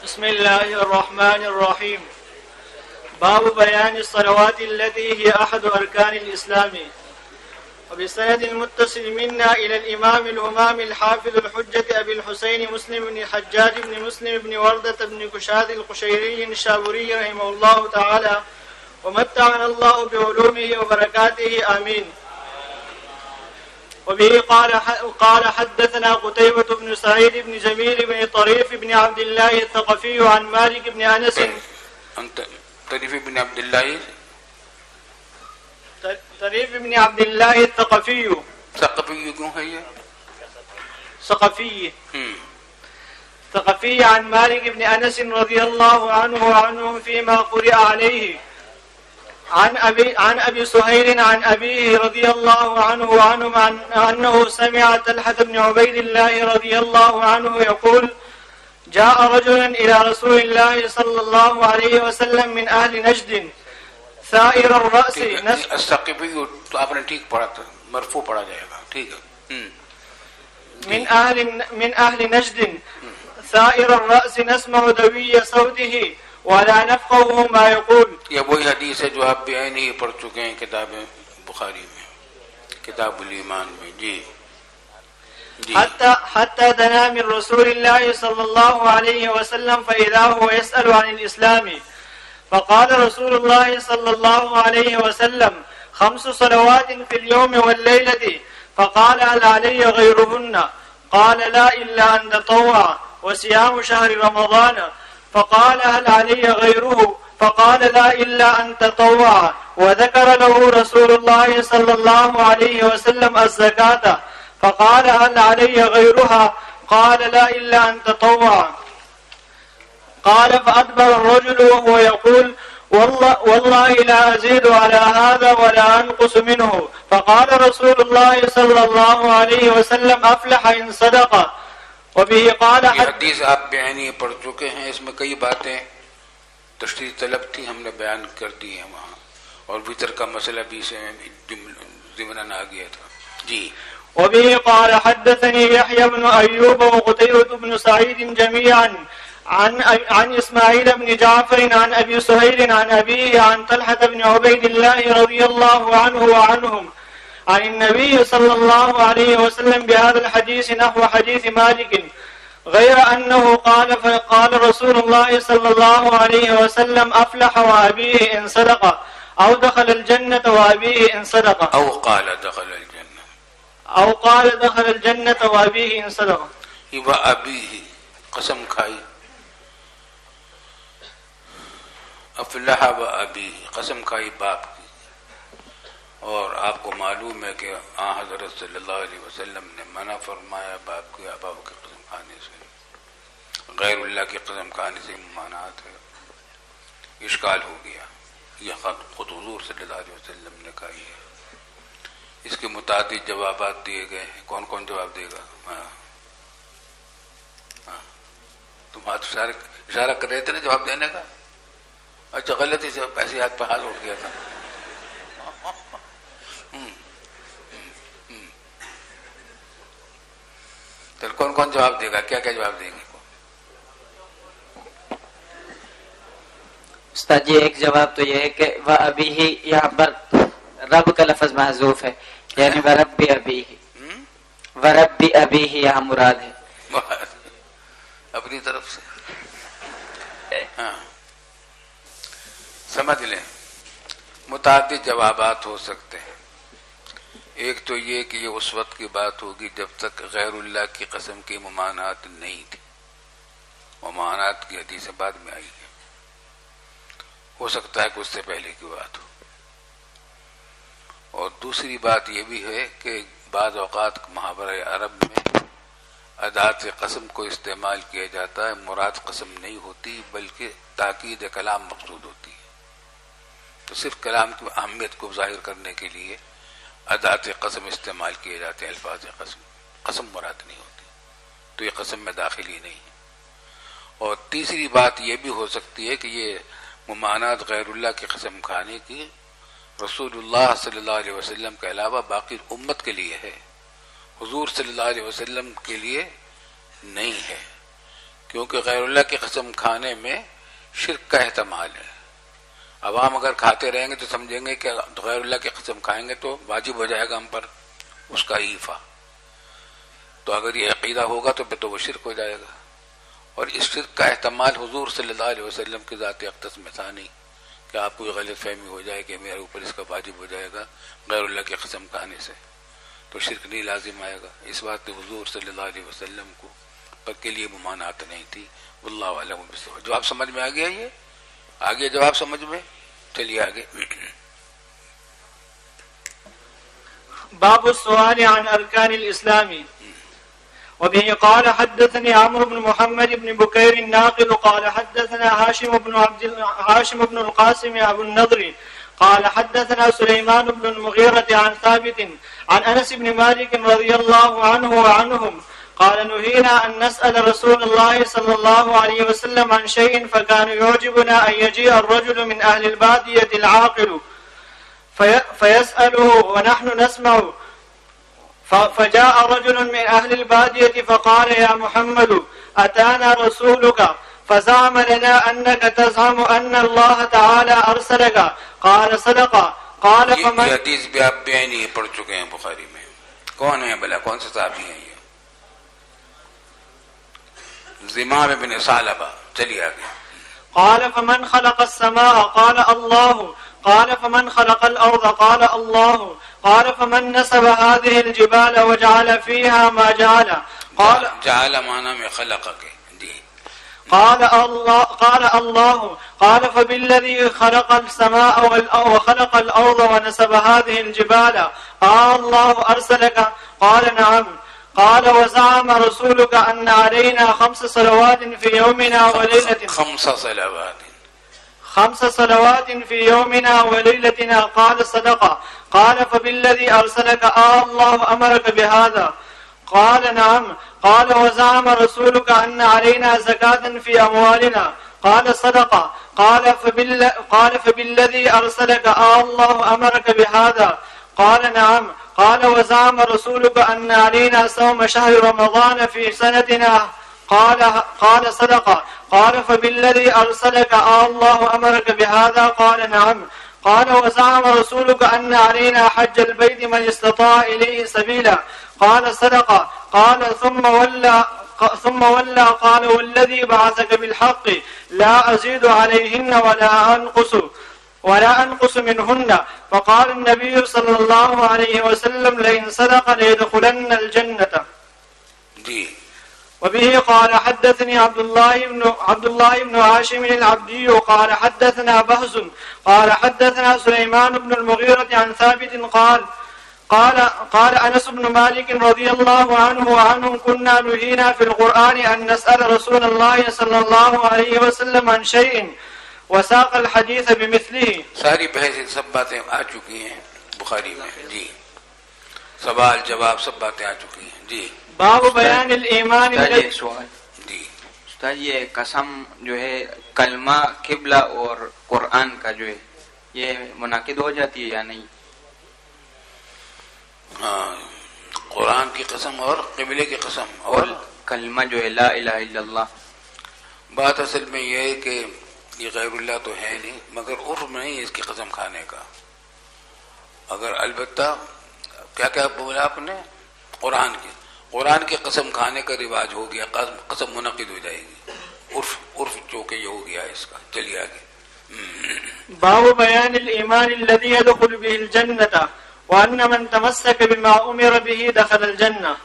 بسم الله الرحمن الرحيم. باب بيان الصلوات التي هي أحد أركان الإسلام. وبسند المتصل منا إلى الإمام الهمام الحافظ الحجة أبي الحسين مسلم بن الحجاج بن مسلم بن وردة بن كشاد القشيري الشابوري رحمه الله تعالى ومتعنا الله بعلومه وبركاته آمين. وبه قال حدثنا قتيبة بن سعيد بن جميل بن طريف بن عبد الله الثقفي عن مالك بن أنس. طريف بن عبد الله طريف بن عبد الله الثقفي. ثقفي کیوں ہے یہ؟ ثقفي. ثقفي عن مالك بن أنس رضي الله عنه فيما قرئ عليه عن أبي سهيل عن أبيه رضي الله عنه أنه سمع طلحة بن عبيد الله رضي الله عنه يقول جاء رجل إلى رسول الله صلى الله عليه وسلم من أهل نجد ثائر الرأس. الثقفي تو آپ نے ٹھیک پڑھا تھا، مرفوع پڑھا جائے گا، ٹھیک ہے. من أهل نجد ثائر الرأس نسمع دوي صوته ولا نفقه ما يقول. یہ وہی حدیث ہے جو آپ بعین ہی پڑھ چکے ہیں کتاب بخاری میں، کتاب الایمان میں. جی حتى دنا من رسول الله صلى الله عليه وسلم فإذا هو يسأل عن الإسلام فقال رسول الله صلى الله عليه وسلم 5 صلوات في اليوم والليلة فقال هل علي غيرهن؟ قال لا إلا أن تطوع وصيام شهر رمضان. فقال هل علي غيره؟ فقال لا إلا أن تطوع. وذكر له رسول الله صلى الله عليه وسلم الزكاة فقال هل علي غيرها؟ قال لا إلا أن تطوع. قال فأدبر الرجل وهو يقول والله لا أزيد على هذا ولا أنقص منه. فقال رسول الله صلى الله عليه وسلم أفلح إن صدق. وبه قال یہ حدیث آپ بعینی پڑھ چکے ہیں، اس میں کئی باتیں تشریح طلب تھی، ہم نے بیان کر دی ہیں وہاں، اور وتر کا مسئلہ بھی سے ضمناً آ گیا تھا. جی وبه قال حدثني يحيى بن أيوب وقتيبة بن سعيد جميعا عن إسماعيل بن جعفر عن أبي سهيل عن أبيه عن طلحة بن عبيد الله رضي الله عنه وعنهم عن النبي صلى الله عليه وسلم بهذا الحديث نحو حديث مالك غير أنه قال رسول الله صلى الله عليه وسلم أفلح وأبيه إن صدق أو دخل الجنة وأبيه إن صدق أو قال دخل الجنة وأبيه إن صدق. وأبيه قسم کھائی، افلح وأبيه قسم کھائی باپ کی. اور آپ کو معلوم ہے کہ حضرت صلی اللہ علیہ وسلم نے منع فرمایا باپ کی قسم کھانے سے، غیر اللہ کی قسم کھانے سے ممانعت ہے. اشکال ہو گیا، یہ خود حضور صلی اللہ علیہ وسلم نے کہی ہے. اس کے متعدد جوابات دیے گئے ہیں. کون کون جواب دے گا؟ تم ہاتھ اشارہ کر رہے تھے نا جواب دینے کا. اچھا، غلطی سے ایسے ہاتھ پہ ہاتھ اٹھ گیا تھا. تو کون کون جواب دے گا؟ کیا کیا جواب دیں گے؟ استاد جی، ایک جواب تو یہ ہے کہ وہ ابھی ہی یہاں پر رب کا لفظ محذوف ہے، یعنی ورب ابھی ہی، ورب ابھی ہی یہاں مراد ہے اپنی طرف سے. ہاں سمجھ لیں، متعدد جوابات ہو سکتے ہیں. ایک تو یہ کہ یہ اس وقت کی بات ہوگی جب تک غیر اللہ کی قسم کی ممانعت نہیں تھی. ممانعت کی حدیث بعد میں آئی ہے، ہو سکتا ہے کہ اس سے پہلے کی بات ہو. اور دوسری بات یہ بھی ہے کہ بعض اوقات محاورہ عرب میں ادات قسم کو استعمال کیا جاتا ہے، مراد قسم نہیں ہوتی بلکہ تاکید کلام مقصود ہوتی ہے. تو صرف کلام کی اہمیت کو ظاہر کرنے کے لیے ادات قسم استعمال کیے جاتے ہیں. الفاظ قسم مراد نہیں ہوتی، تو یہ قسم میں داخل ہی نہیں ہے. اور تیسری بات یہ بھی ہو سکتی ہے کہ یہ ممانعت غیر اللہ کی قسم کھانے کی رسول اللہ صلی اللہ علیہ وسلم کے علاوہ باقی امت کے لیے ہے، حضور صلی اللہ علیہ وسلم کے لیے نہیں ہے. کیونکہ غیر اللہ کی قسم کھانے میں شرک کا احتمال ہے. عوام اگر کھاتے رہیں گے تو سمجھیں گے کہ غیر اللہ کی قسم کھائیں گے تو واجب ہو جائے گا ہم پر اس کا ایفا. تو اگر یہ عقیدہ ہوگا تو پھر تو وہ شرک ہو جائے گا. اور اس شرک کا احتمال حضور صلی اللہ علیہ وسلم کی ذات اقدس میں تھا نہیں کہ آپ کو غلط فہمی ہو جائے کہ میرے اوپر اس کا واجب ہو جائے گا غیر اللہ کی قسم کھانے سے، تو شرک نہیں لازم آئے گا. اس بات پہ حضور صلی اللہ علیہ وسلم کو پر کے لیے ممانعت نہیں تھی. واللہ اعلم بالصواب. جواب سمجھ میں آ گیا؟ یہ آگے جواب سمجھ میں. چلیے آگے. باب السؤال عن أركان الإسلام. وبه قال حدثني عمرو بن محمد بن بكير الناقد قال حدثنا هاشم بن القاسم أبو النضر قال حدثنا سليمان بن المغيرة عن ثابت عن أنس بن مالك رضي الله عنه وعنهم قال نهينا أن نسأل رسول الله صلى الله عليه وسلم عن شيء فكان يعجبنا أن يجيء الرجل من أهل البادية العاقل فيسأله ونحن نسمع. فجاء رجل من أهل البادية فقال يا محمد أتانا رسولك فزعم لنا أنك تزعم أن الله تعالى أرسلك قال صدق. قال فمن یہ حدیث بھی آپ بیانی پڑھ چکے ہیں بخاری میں. کون ہے بھلا؟ کون سے صحابی ہیں یہ؟ زمام بن ثعلبہ. چلیے آگے. قال فمن خلق السماء قال الله. قال فمن خلق الأرض قال الله. قال فمن نسب هذه الجبال وجعل فيها ما جعل. قال جعل معنی میں خلق کے. قال الله. قال فبالذي خلق السماء وخلق الأرض ونسب هذه الجبال الله أرسلك. قال نعم. قال وزعم رسولك أن علينا 5 صلوات في يومنا وليلتنا. 5 صلوات في يومنا وليلتنا. قال صدق. قال فبالذي أرسلك الله أمرك بهذا. قال نعم. قال وزعم رسولك أن علينا زكاة في أموالنا. قال صدق. قال فبالذي أرسلك الله أمرك بهذا. قال نعم. قال وزعم رسولك أن علينا صوم شهر رمضان في سنتنا. قال صدق. قال فبالذي أرسلك الله أمرك بهذا. قال نعم. قال وزعم رسولك أن علينا حج البيت من استطاع إليه سبيلا. قال صدق. قال ثم ولى قال والذي بعثك بالحق لا أزيد عليهن ولا أنقص منهن. فقال النبي صلى الله عليه وسلم لئن صدق ليدخلن الجنة. وبه قال حدثني عبد الله بن هاشم العبدي قال حدثنا بهز قال حدثنا سليمان بن المغيرة عن ثابت قال أنس بن مالك رضي الله عنه وعنهم كنا نهينا في القرآن أن نسأل رسول الله صلى الله عليه وسلم عن شيء وساق الحديث بمثله. ساری بحث سب باتیں آ چکی ہیں بخاری میں. جی سوال جواب سب باتیں آ چکی ہیں. جی باب بیان الایمان. سوال جی استاد یہ قسم جو ہے کلمہ قبلہ اور قرآن کا جو ہے یہ منعقد ہو جاتی ہے یا نہیں؟ ہاں قرآن کی قسم اور قبلے کی قسم اور کلمہ جو ہے لا الہ الا اللہ. بات اصل میں یہ ہے کہ یہ غیر اللہ تو ہے نہیں مگر عرف میں نہیں اس کی قسم کھانے کا. اگر البتہ کیا بولا آپ نے؟ قرآن کی قسم کھانے کا رواج ہو گیا قسم منعقد ہو جائے گی. عرف چونکہ یہ ہو گیا اس کا. چلیے آگے. باب بیان الایمان الذي يدخل به الجنة وأن من تمسك بما أمر به دخل الجنة.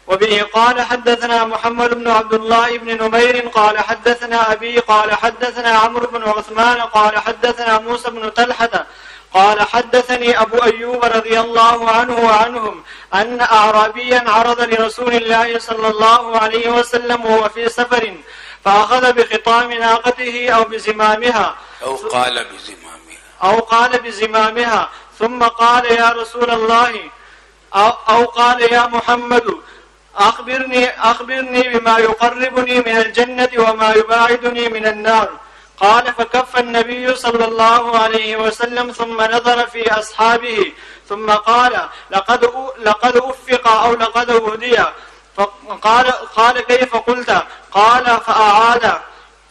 وبه قال حدثنا محمد بن عبد الله بن نمير قال حدثنا أبي قال حدثنا عمرو بن عثمان قال حدثنا موسى بن طلحة قال حدثني أبو أيوب رضي الله عنه وعنهم أن أعرابيا عرض لرسول الله صلى الله عليه وسلم وهو في سفر فأخذ بخطام ناقته أو قال بزمامها ثم قال يا رسول الله أو قال يا محمد أخبرني بما يقربني من الجنة وما يباعدني من النار. قال فكف النبي صلى الله عليه وسلم ثم نظر في أصحابه ثم قال لقد أفق أو لقد أهدي. قال كيف قلت؟ قال فأعاد.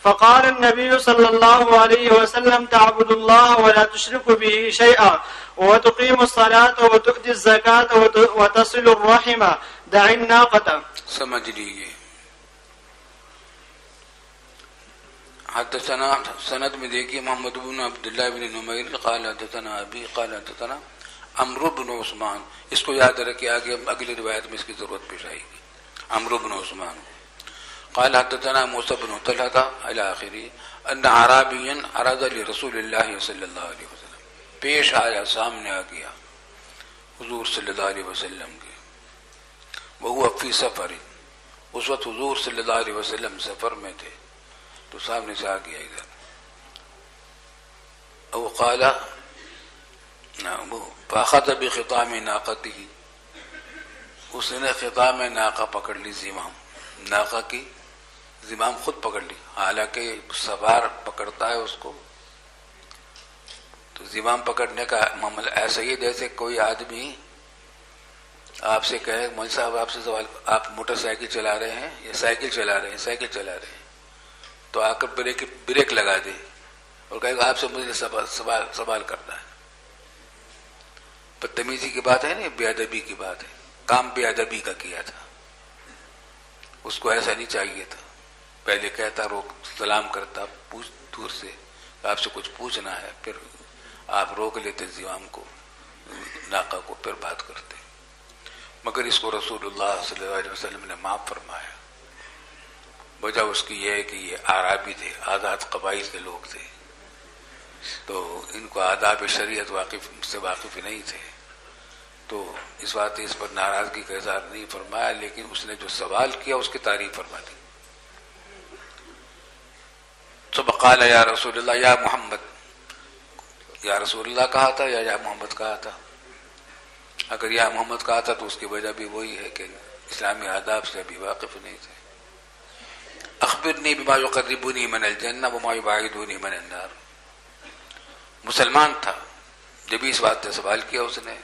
فقال النبي صلى الله عليه وسلم تعبد الله ولا تشرك به شيئا وتقيم الصلاة وتؤتي الزكاة وتصل الرحم دع الناقة. سمجھ لیجیے. حدثنا سند میں دیکھیے محمد بن عبداللہ بن نمیر قال حدثنا ابی قال حدثنا عمرو بن عثمان. اس کو یاد رکھیں آگے اگلی روایت میں اس کی ضرورت پیش آئے گی. عمرو بن عثمان قال حدثنا موسى بن طلحة الى آخری ان اعرابیا عرض لرسول اللہ صلی اللہ علیہ وسلم. پیش آیا، سامنے آ گیا حضور صلی اللہ علیہ وسلم کے. وہ فی سفر، اس وقت حضور صلی اللہ علیہ وسلم سفر میں تھے تو سامنے سے آ گیا ادھر. او قال فاخذ بخطام ناقته، اس نے خطام ناقہ پکڑ لی، زمام ناقہ کی زمام خود پکڑ لی. حالانکہ سوار پکڑتا ہے اس کو، تو زمام پکڑنے کا معاملہ ایسا ہی جیسے کوئی آدمی آپ سے کہے مول صاحب آپ سے سوال، آپ موٹر سائیکل چلا رہے ہیں یا سائیکل چلا رہے ہیں تو آ کر بریک لگا دے اور کہے گا آپ سے مجھے سوال کرنا ہے. بدتمیزی کی بات ہے نا، بے ادبی کی بات ہے. کام بے ادبی کا کیا تھا، اس کو ایسا نہیں چاہیے تھا. پہلے کہتا روک، سلام کرتا، پوچھ دور سے آپ سے کچھ پوچھنا ہے، پھر آپ روک لیتے زمام کو، ناقہ کو، پھر بات کرتے. مگر اس کو رسول اللہ صلی اللہ علیہ وسلم نے معاف فرمایا. وجہ اس کی یہ ہے کہ یہ اعرابی تھے، آزاد قبائل کے لوگ تھے، تو ان کو آداب شریعت سے واقف نہیں تھے، تو اس بات اس پر ناراضگی کا اظہار نہیں فرمایا، لیکن اس نے جو سوال کیا اس کی تعریف فرما دی. ثم قال یا رسول اللہ یا محمد، یا رسول اللہ کہا تھا یا محمد کہا تھا؟ اگر یا محمد کہا تھا تو اس کی وجہ بھی وہی ہے کہ اسلامی آداب سے ابھی واقف نہیں تھے. اخبرنی بما یقربنی من الجنہ وما یبعدنی من النار. مسلمان تھا، جب اس بات سے سوال کیا اس نے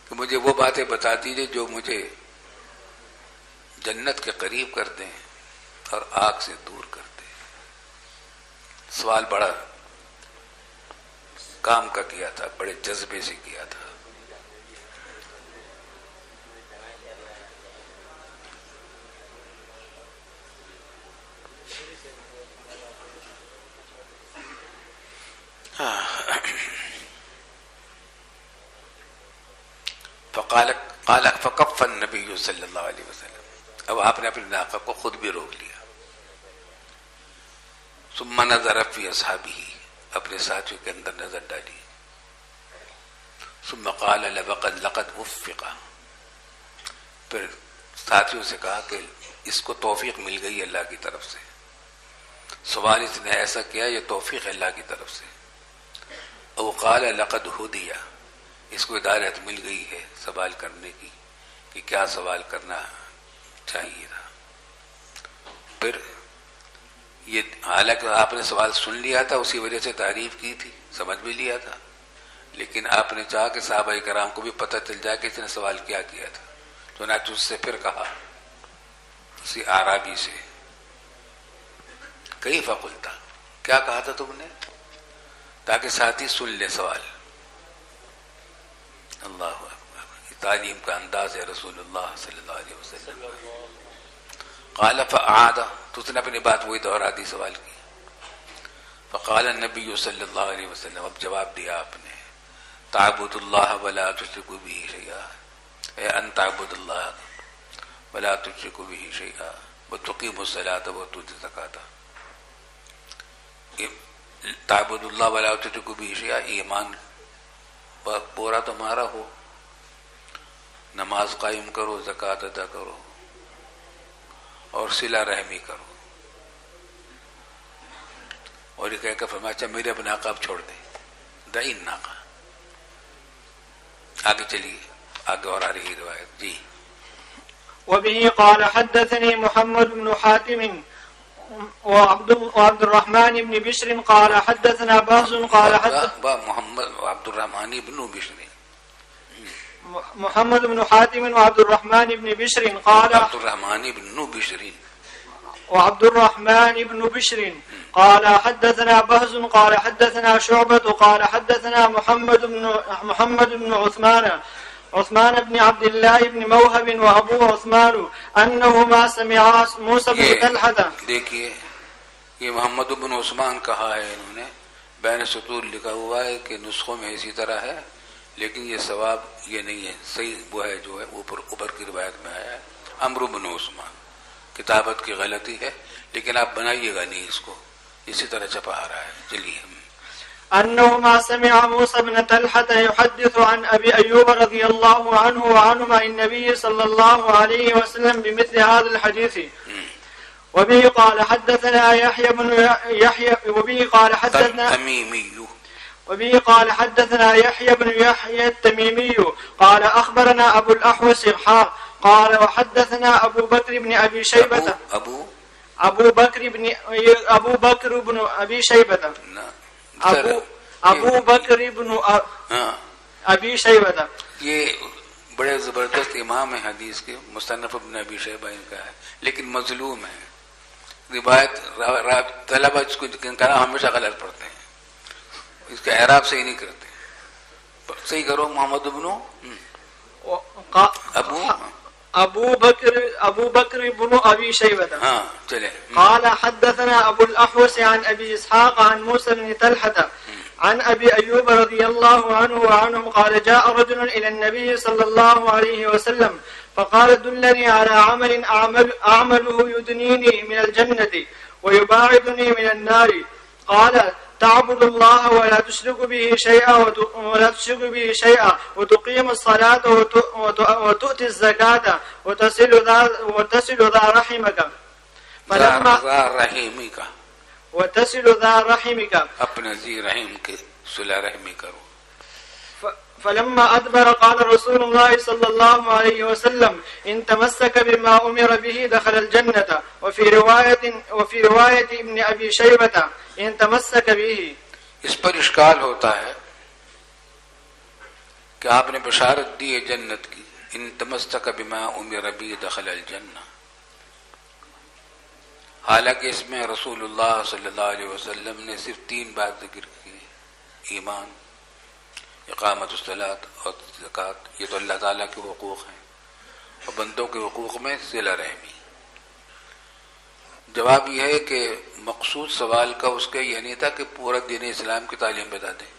کہ مجھے وہ باتیں بتا دیجیے جو مجھے جنت کے قریب کرتے ہیں اور آگ سے دور کرتے ہیں. سوال بڑا کام کا کیا تھا، بڑے جذبے سے کیا تھا. قال فكف النبي صلی اللہ علیہ وسلم. اب آپ نے اپنی ناقہ کو خود بھی روک لیا. ثم نظر في اصحابه، اپنے ساتھیوں کے اندر نظر ڈالی. ثم قال لقد وفق، پھر ساتھیوں سے کہا کہ اس کو توفیق مل گئی اللہ کی طرف سے. سوال اس نے ایسا کیا، یہ توفیق اللہ کی طرف سے. او قال لقد هدي، اس کو ہدایت مل گئی ہے سوال کرنے کی کہ کیا سوال کرنا چاہیے تھا. پھر یہ حالانکہ آپ نے سوال سن لیا تھا، اسی وجہ سے تعریف کی تھی، سمجھ بھی لیا تھا، لیکن آپ نے چاہا کہ صحابہ کرام کو بھی پتہ چل جائے کہ اس نے سوال کیا کیا تھا. چنانچہ اس سے پھر کہا اسی اعرابی سے کیف قلت، کیا کہا تھا تم نے، تاکہ ساتھی سن لے سوال. اللہ اکبر، تعلیم کا انداز ہے رسول اللہ صلی اللہ علیہ وسلم. قال فاعاد، تو اس نے اپنی بات وہی دہرا دی سوال کی. فقال النبی صلی اللہ علیہ وسلم، اب جواب دیا آپ نے، تعبد اللہ ولا تشرک به شیئا، اے ان تعبد اللہ ولا تشرک به شیئا وتقیم الصلاۃ وتؤتی الزکاۃ. تعبد اللہ ولا تشرک به شیئا، ایمان پورا تمہارا ہو، نماز قائم کرو، زکوٰۃ ادا کرو اور صلہ رحمی کرو. اور یہ کہہ کر فرمایا اچھا میرے اب ناقہ اب چھوڑ دیں، دعین ناقہ. آگے چلیے، آگے اور آ رہی روایت. جی. وبه قال حدثني محمد بن حاتم وعبد الرحمن بن بشر قال حدثنا بهز قال حدثنا محمد عبد الرحمن بن بشر محمد بن حاتم وعبد الرحمن بن بشر قال عبد الرحمن بن بشر وعبد الرحمن بن بشر قال حدثنا بهز قال حدثنا شعبة قال حدثنا محمد بن عثمان بن عبد الله بن موهب وابو عثمان انهما سمعا موسى بن طلحة. دیکھیے یہ محمد بن عثمان کہا ہے انہوں نے، بین سطور لکھا ہوا ہے کہ نسخوں میں اسی طرح ہے، لیکن یہ ثواب یہ نہیں ہے، صحیح وہ ہے جو ہے اوپر کی روایت میں آیا ہے عمرو بن عثمان. کتابت کی غلطی ہے لیکن آپ بنائیے گا نہیں اس کو، اسی طرح چھپا آ رہا ہے. چلیے. أنهما سمع موسى بن طلحة يحدث عن أبي أيوب رضي الله عنه وعنهما النبي صلى الله عليه وسلم بمثل هذا الحديث. وبه قال حدثنا يحيى بن يحيى وبه قال حدثنا يحيى بن يحيى التميمي قال أخبرنا أبو الأحوص قال وحدثنا أبو بكر بن أبي شيبة أبو بكر بن أبي شيبة ابو بکر بن ابی شیبہ. یہ بڑے زبردست امام ہیں حدیث کے، مصنف ابن ابی شیبہ ان کا ہے، لیکن مظلوم ہے. روایت طلبہ اس کو کہنا ہمیشہ غلط پڑھتے ہیں، اس کا اعراب صحیح نہیں کرتے. صحیح کرو. محمد ابن ابو بکر بن ابی شیبہ. ہاں چلے. قال حدثنا ابو الاحوص عن ابي اسحاق عن موسى بن طلحة عن ابي ايوب رضي الله عنه وعنهم قال جاء رجل الى النبي صلى الله عليه وسلم فقال دلني على عمل اعمله يدنيني من الجنة ويباعدني من النار. قال تعبد الله ولا تشرك به شيئا وتقيم الصلاة وتؤتي الزكاة وتصل ذا رحمك. اپنے ذی رحم کے صلہ رحمی کرو. فلما أدبر قال رسول الله صلى الله عليه وسلم إن تمسك بما أمر به دخل الجنة. وفي رواية ابن أبي شيبة إن تمسك به. اس پر اشکال ہوتا ہے کہ آپ نے بشارت دی ہے جنت کی، ان تمسک بما امر به دخل الجنہ، حالانکہ اس میں رسول اللہ صلی اللہ علیہ وسلم نے صرف 3 بات ذکر کی: ایمان، اقامت الصلاۃ اور زکوٰۃ. یہ تو اللہ تعالیٰ کے حقوق ہیں، اور بندوں کے حقوق میں صلہ رحمی. جواب یہ ہے کہ مقصود سوال کا اس کا یہ نہیں تھا کہ پورا دین اسلام کی تعلیم بتا دیں.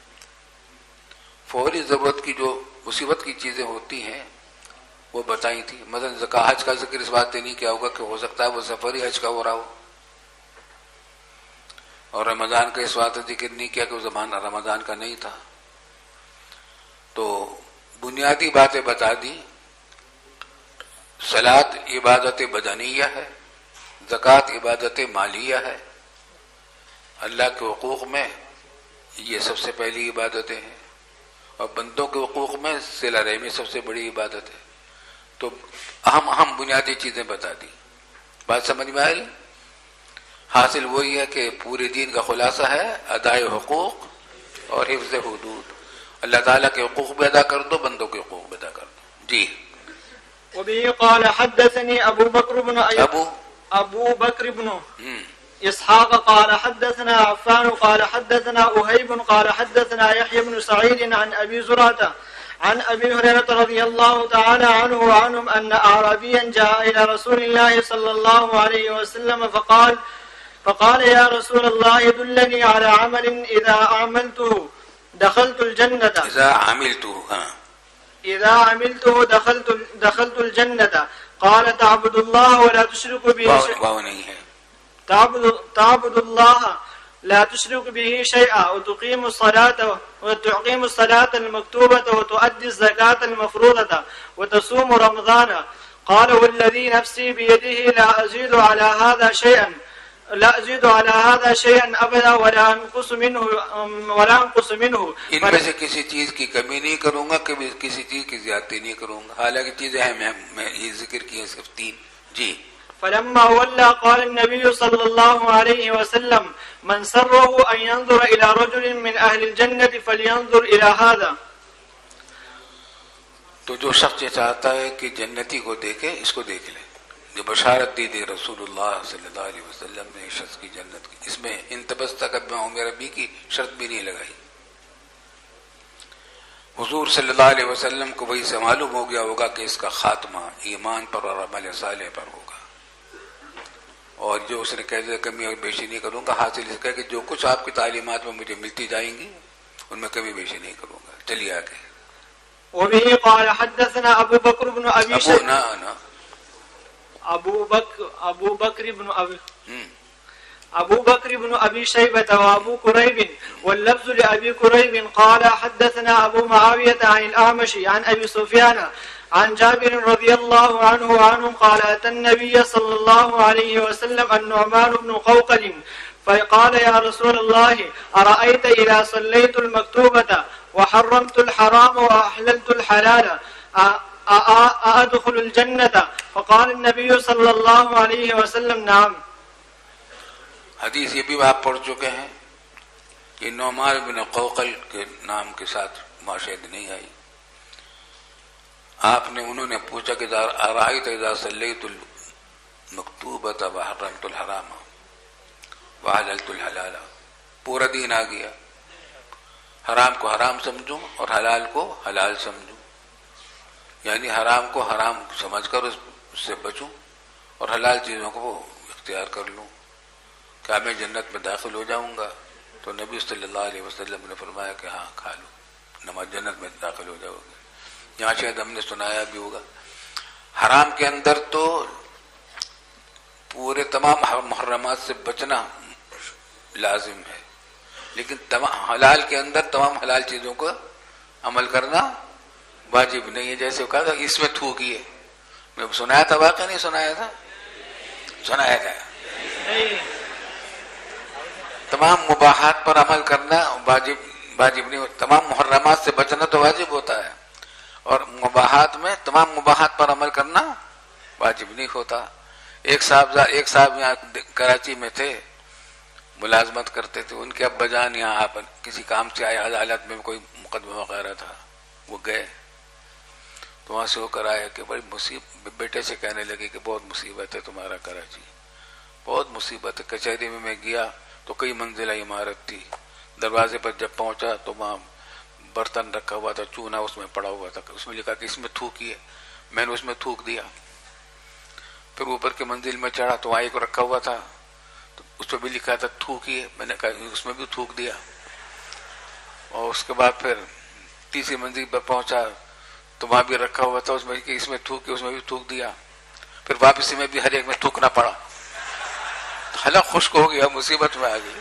فوری ضرورت کی جو مصیبت کی چیزیں ہوتی ہیں وہ بتائی تھی. مثلا زکوٰۃ، حج کا ذکر اس بات سے نہیں کیا ہوگا کہ ہو سکتا ہے وہ سفری حج کا ہو رہا ہو، اور رمضان کا اس بات سے ذکر نہیں کیا کہ وہ زمان رمضان کا نہیں تھا. تو بنیادی باتیں بتا دی. صلاۃ عبادت بدنیہ ہے، زکوٰۃ عبادت مالیہ ہے. اللہ کے حقوق میں یہ سب سے پہلی عبادتیں ہیں، اور بندوں کے حقوق میں صلہ رحمی سب سے بڑی عبادت ہے. تو اہم بنیادی چیزیں بتا دی. بات سمجھ میں آئی؟ حاصل وہی ہے کہ پورے دین کا خلاصہ ہے ادائے حقوق اور حفظ حدود. اللہ تعالیٰ کے حقوق بھی ادا کر دو، بندوں کے حقوق بھی ادا کر دو. جی. وبه قال حدثني ابو بكر بن اسحاق قال حدثنا عفان قال حدثنا أهيب قال حدثنا يحيى بن سعيد عن ابي زرعة عن ابي هريرة رضي الله تعالى عنه وعنهم ان اعرابيا جاء الى رسول الله صلى الله عليه وسلم فقال يا رسول الله دلني على عمل اذا عملته دخلت الجنة. إذا عملته دخلت الجنة. قال تعبد الله ولا تشرك به شيئا لا تشرك به شيئا وتقيم الصلاة المكتوبة وتؤدي الزكاة المفروضة وتصوم رمضان. قال والذي نفسي بيده لا أزيد على هذا شيئا أبدا ولا أنقص منه. ان میں سے کسی چیز کی کمی نہیں کروں گا، کبھی کسی چیز کی زیادتی نہیں کروں گا. حالانکہ چیزیں ہیں میں یہ ذکر کی ہیں صرف 3. جی. فلما ولى قال النبي صلى الله عليه وسلم من سره أن ينظر إلى رجل من أهل الجنة فلينظر إلى هذا. تو جو شخص یہ چاہتا ہے کہ جنتی کو دیکھے، اس کو دیکھ لے، جو بشارت دی تھی رسول اللہ صلی اللہ علیہ وسلم نے اس شخص کی جنت کی، اس میں ان تبستہ عمر ربی کی شرط بھی نہیں لگائی۔ حضور صلی اللہ علیہ وسلم کو وہی سے معلوم ہو گیا ہوگا کہ اس کا خاتمہ ایمان پر اور عمل صالح پر ہوگا، اور جو اس نے کہہ دیا کمی اور بیشی نہیں کروں گا، حاصل اس کا کہ جو کچھ آپ کی تعلیمات میں مجھے ملتی جائیں گی ان میں کمی بیشی نہیں کروں گا۔ چلیے آگے۔ وبه قال حدثنا ابو بكر بن ابي شيبة ابو بكر بن ابي شيبة وابو كريب واللفظ لابي كريب قال حدثنا ابو معاوية عن الاعمش عن ابي سفيان عن جابر رضي الله عنه قال اتى النبي صلى الله عليه وسلم النعمان بن قوقل فقال يا رسول الله أرأيت إذا صليت المكتوبة وحرمت الحرام وأحللت الحلال أأدخل الجنة؟ فقال النبي صلى الله عليه وسلم نعم۔ حدیث یہ بھی آپ پڑھ چکے ہیں کہ نعمان بن قوقل کے نام کے ساتھ ماشید نہیں آئی۔ انہوں نے پوچھا کہ أرأيت إذا صليت المكتوبة وحرمت الحرام وحللت الحلال، پورا دین آ گیا، حرام کو حرام سمجھوں اور حلال کو حلال سمجھوں، یعنی حرام کو حرام سمجھ کر اس سے بچوں اور حلال چیزوں کو اختیار کر لوں، کیا میں جنت میں داخل ہو جاؤں گا؟ تو نبی صلی اللہ علیہ وسلم نے فرمایا کہ ہاں کھا لو، نماز جنت میں داخل ہو جاؤ گے۔ یہاں شاید ہم نے سنایا بھی ہوگا، حرام کے اندر تو پورے تمام محرمات سے بچنا لازم ہے، لیکن حلال کے اندر تمام حلال چیزوں کو عمل کرنا واجب نہیں ہے۔ جیسے کہا تھا اس میں تھوکی ہے، میں سنایا تھا، واقعہ نہیں سنایا تھا، سنایا تھا۔ تمام مباحات پر عمل کرنا واجب نہیں، تمام محرمات سے بچنا تو واجب ہوتا ہے، اور مباحات میں تمام مباحات پر عمل کرنا واجب نہیں ہوتا۔ ایک صاحب یہاں کراچی میں تھے، ملازمت کرتے تھے، ان کے ابا جان یہاں آپ کسی کام سے آئے، عدالت میں کوئی مقدمہ وغیرہ تھا، وہ گئے تو وہاں سے ہو کر آئے کہ بڑی مصیبت، بیٹے سے کہنے لگے کہ بہت مصیبت ہے تمہارا کراچی، بہت مصیبت ہے۔ کچہری میں گیا تو کئی منزلہ عمارت تھی، دروازے پر جب پہنچا تو وہاں برتن رکھا ہوا تھا، چونا اس میں پڑا ہوا تھا، اس میں لکھا کہ اس میں تھوکی ہے، میں نے اس میں تھوک دیا۔ پھر اوپر کے منزل میں چڑھا تو وہاں ایک رکھا ہوا تھا، اس پہ بھی لکھا تھا تھوکی ہے، میں نے کہا اس میں بھی تھوک دیا۔ اور اس کے بعد پھر تیسری منزل پر پہنچا تو وہاں بھی رکھا ہوا تھا، اس میں کہ اس میں تھوک، اس میں بھی تھوک دیا۔ پھر واپسی میں بھی ہر ایک میں تھوکنا پڑا، حلق خشک ہو گیا، مصیبت میں آ گئی۔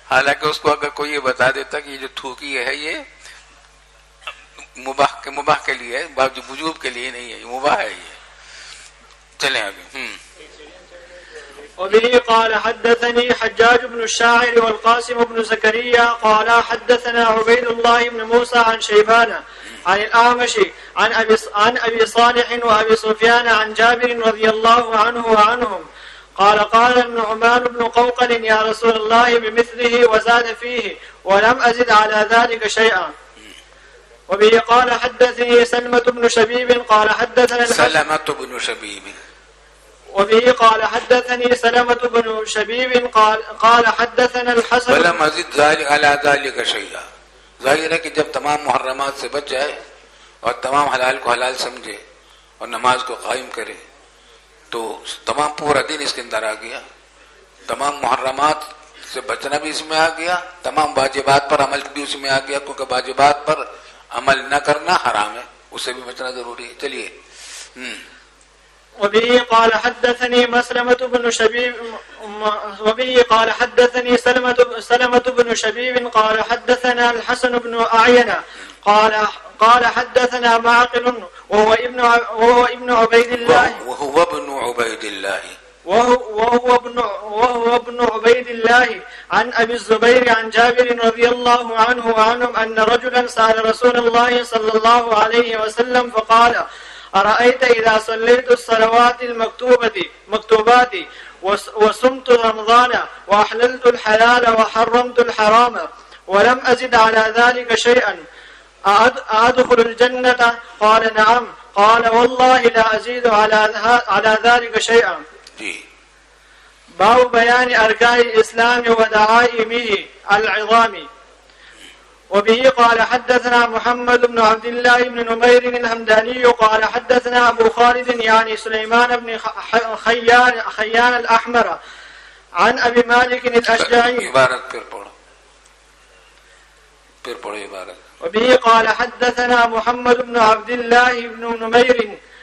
حالانکہ اس کو اگر کوئی یہ بتا دیتا کہ یہ جو تھوکی ہے یہ مباح کے لیے ہے، وجوب کے لیے نہیں ہے، یہ مباح ہے۔ یہ چلیں آگے۔ وبه قال حدثني حجاج بن الشاعر والقاسم بن زكريا قال حدثنا عبيد الله بن موسى عن شيبان عن الأعمش عن أبي صالح وأبي سفيان عن جابر رضي الله عنه وعنهم قال قال النعمان بن قوقل يا رسول الله بمثله وزاد فيه ولم أزد على ذلك شيئا۔ وبه قال حدثني سلمة بن شبيب قال حدثنا سلمة بن شبيب وبه قال حدثني سلمة بن شبيب قال حدثنا الحسن ولم أزد على ذلك شيئا۔ ظاہر ہے کہ جب تمام محرمات سے بچ جائے اور تمام حلال کو حلال سمجھے اور نماز کو قائم کرے تو تمام پورا دن اس کے اندر آ گیا، تمام محرمات سے بچنا بھی اس میں آ گیا، تمام واجبات پر عمل بھی اس میں آ گیا، کیونکہ واجبات پر عمل نہ کرنا حرام ہے، اس سے بھی بچنا ضروری ہے۔ چلیے۔ وبه قال حدثني مسلمة بن شبيب وبه قال حدثني سلمة بن شبيب قال حدثنا الحسن بن أعين قال حدثنا معقل وهو ابن عبيد الله عن أبي الزبير عن جابر رضي الله عنه وعنهم أن رجلا سأل رسول الله صلى الله عليه وسلم فقال أرأيت إذا صليت الصلوات المكتوبات وصمت رمضان وأحللت الحلال وحرمت الحرام ولم أزد على ذلك شيئا أأدخل الجنة؟ قال نعم. قال والله لا أزيد على ذلك شيئا. باب بيان أركان الإسلام ودعائمه العظام. وبه قال حدثنا محمد بن عبد الله بن نمير الهمداني قال حدثنا أبو خالد يعني سليمان بن خيان الأحمر عن أبي مالك الأشجعي. وبه قال حدثنا محمد بن عبد الله بن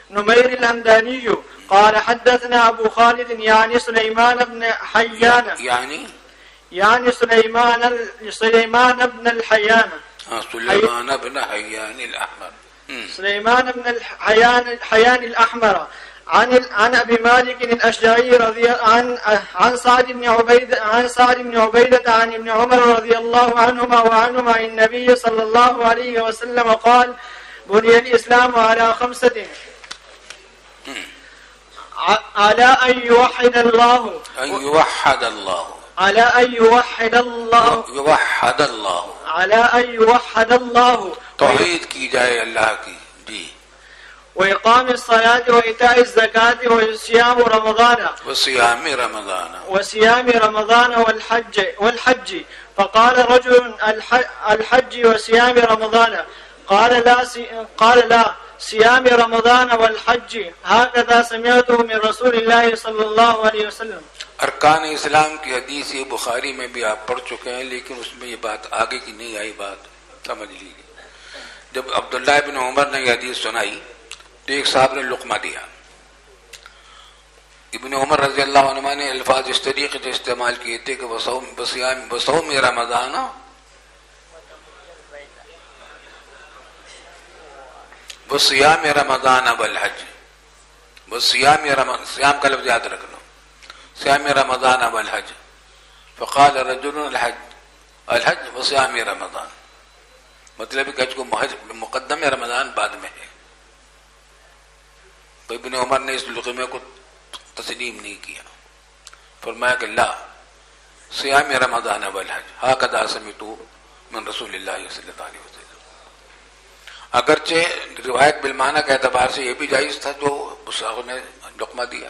نمير الهمداني قال حدثنا أبو خالد يعني سليمان بن حيان يعني سليمان بن الحيان سليمان بن حيان الأحمر سليمان بن حيان الأحمر عن أبي مالك الأشجعي عن سعد بن عبيدة عن ابن عمر رضي الله عنهما وعنهما عن النبي صلى الله عليه وسلم قال بني الإسلام على 5: على أن يوحد الله على أن يوحد الله توحید کی جائے اللہ کی. جی. وإقام الصلاة وإيتاء الزكاة وصيام رمضان والحج. فقال رجل الحج وصيام رمضان؟ قال لا صيام رمضان والحج. هكذا سمعته من رسول الله صلى الله عليه وسلم. ارکان اسلام کی حدیث یہ بخاری میں بھی آپ پڑھ چکے ہیں، لیکن اس میں یہ بات آگے کی نہیں آئی، بات سمجھ لیجیے. جب عبداللہ بن عمر نے یہ حدیث سنائی تو ایک صاحب نے لقمہ دیا. ابن عمر رضی اللہ عنہ نے الفاظ اس طریقے سے استعمال کیے تھے کہ بصوم رمضان وصیام رمضان والحج. سیام کا لفظ یاد رکھ لو، صیام رمضان والحج. فقال رجل الحج وصیام رمضان، مطلب کہ حج کو مقدم رمضان بعد میں ہے. تو ابن عمر نے اس لقمے کو تسلیم نہیں کیا، فرمایا کہ لا صیام رمضان والحج ہاکذا سمعت من رسول اللہ صلی اللہ علیہ وسلم. اگرچہ روایت بالمعنی کے اعتبار سے یہ بھی جائز تھا جو صاحب نے لقمہ دیا،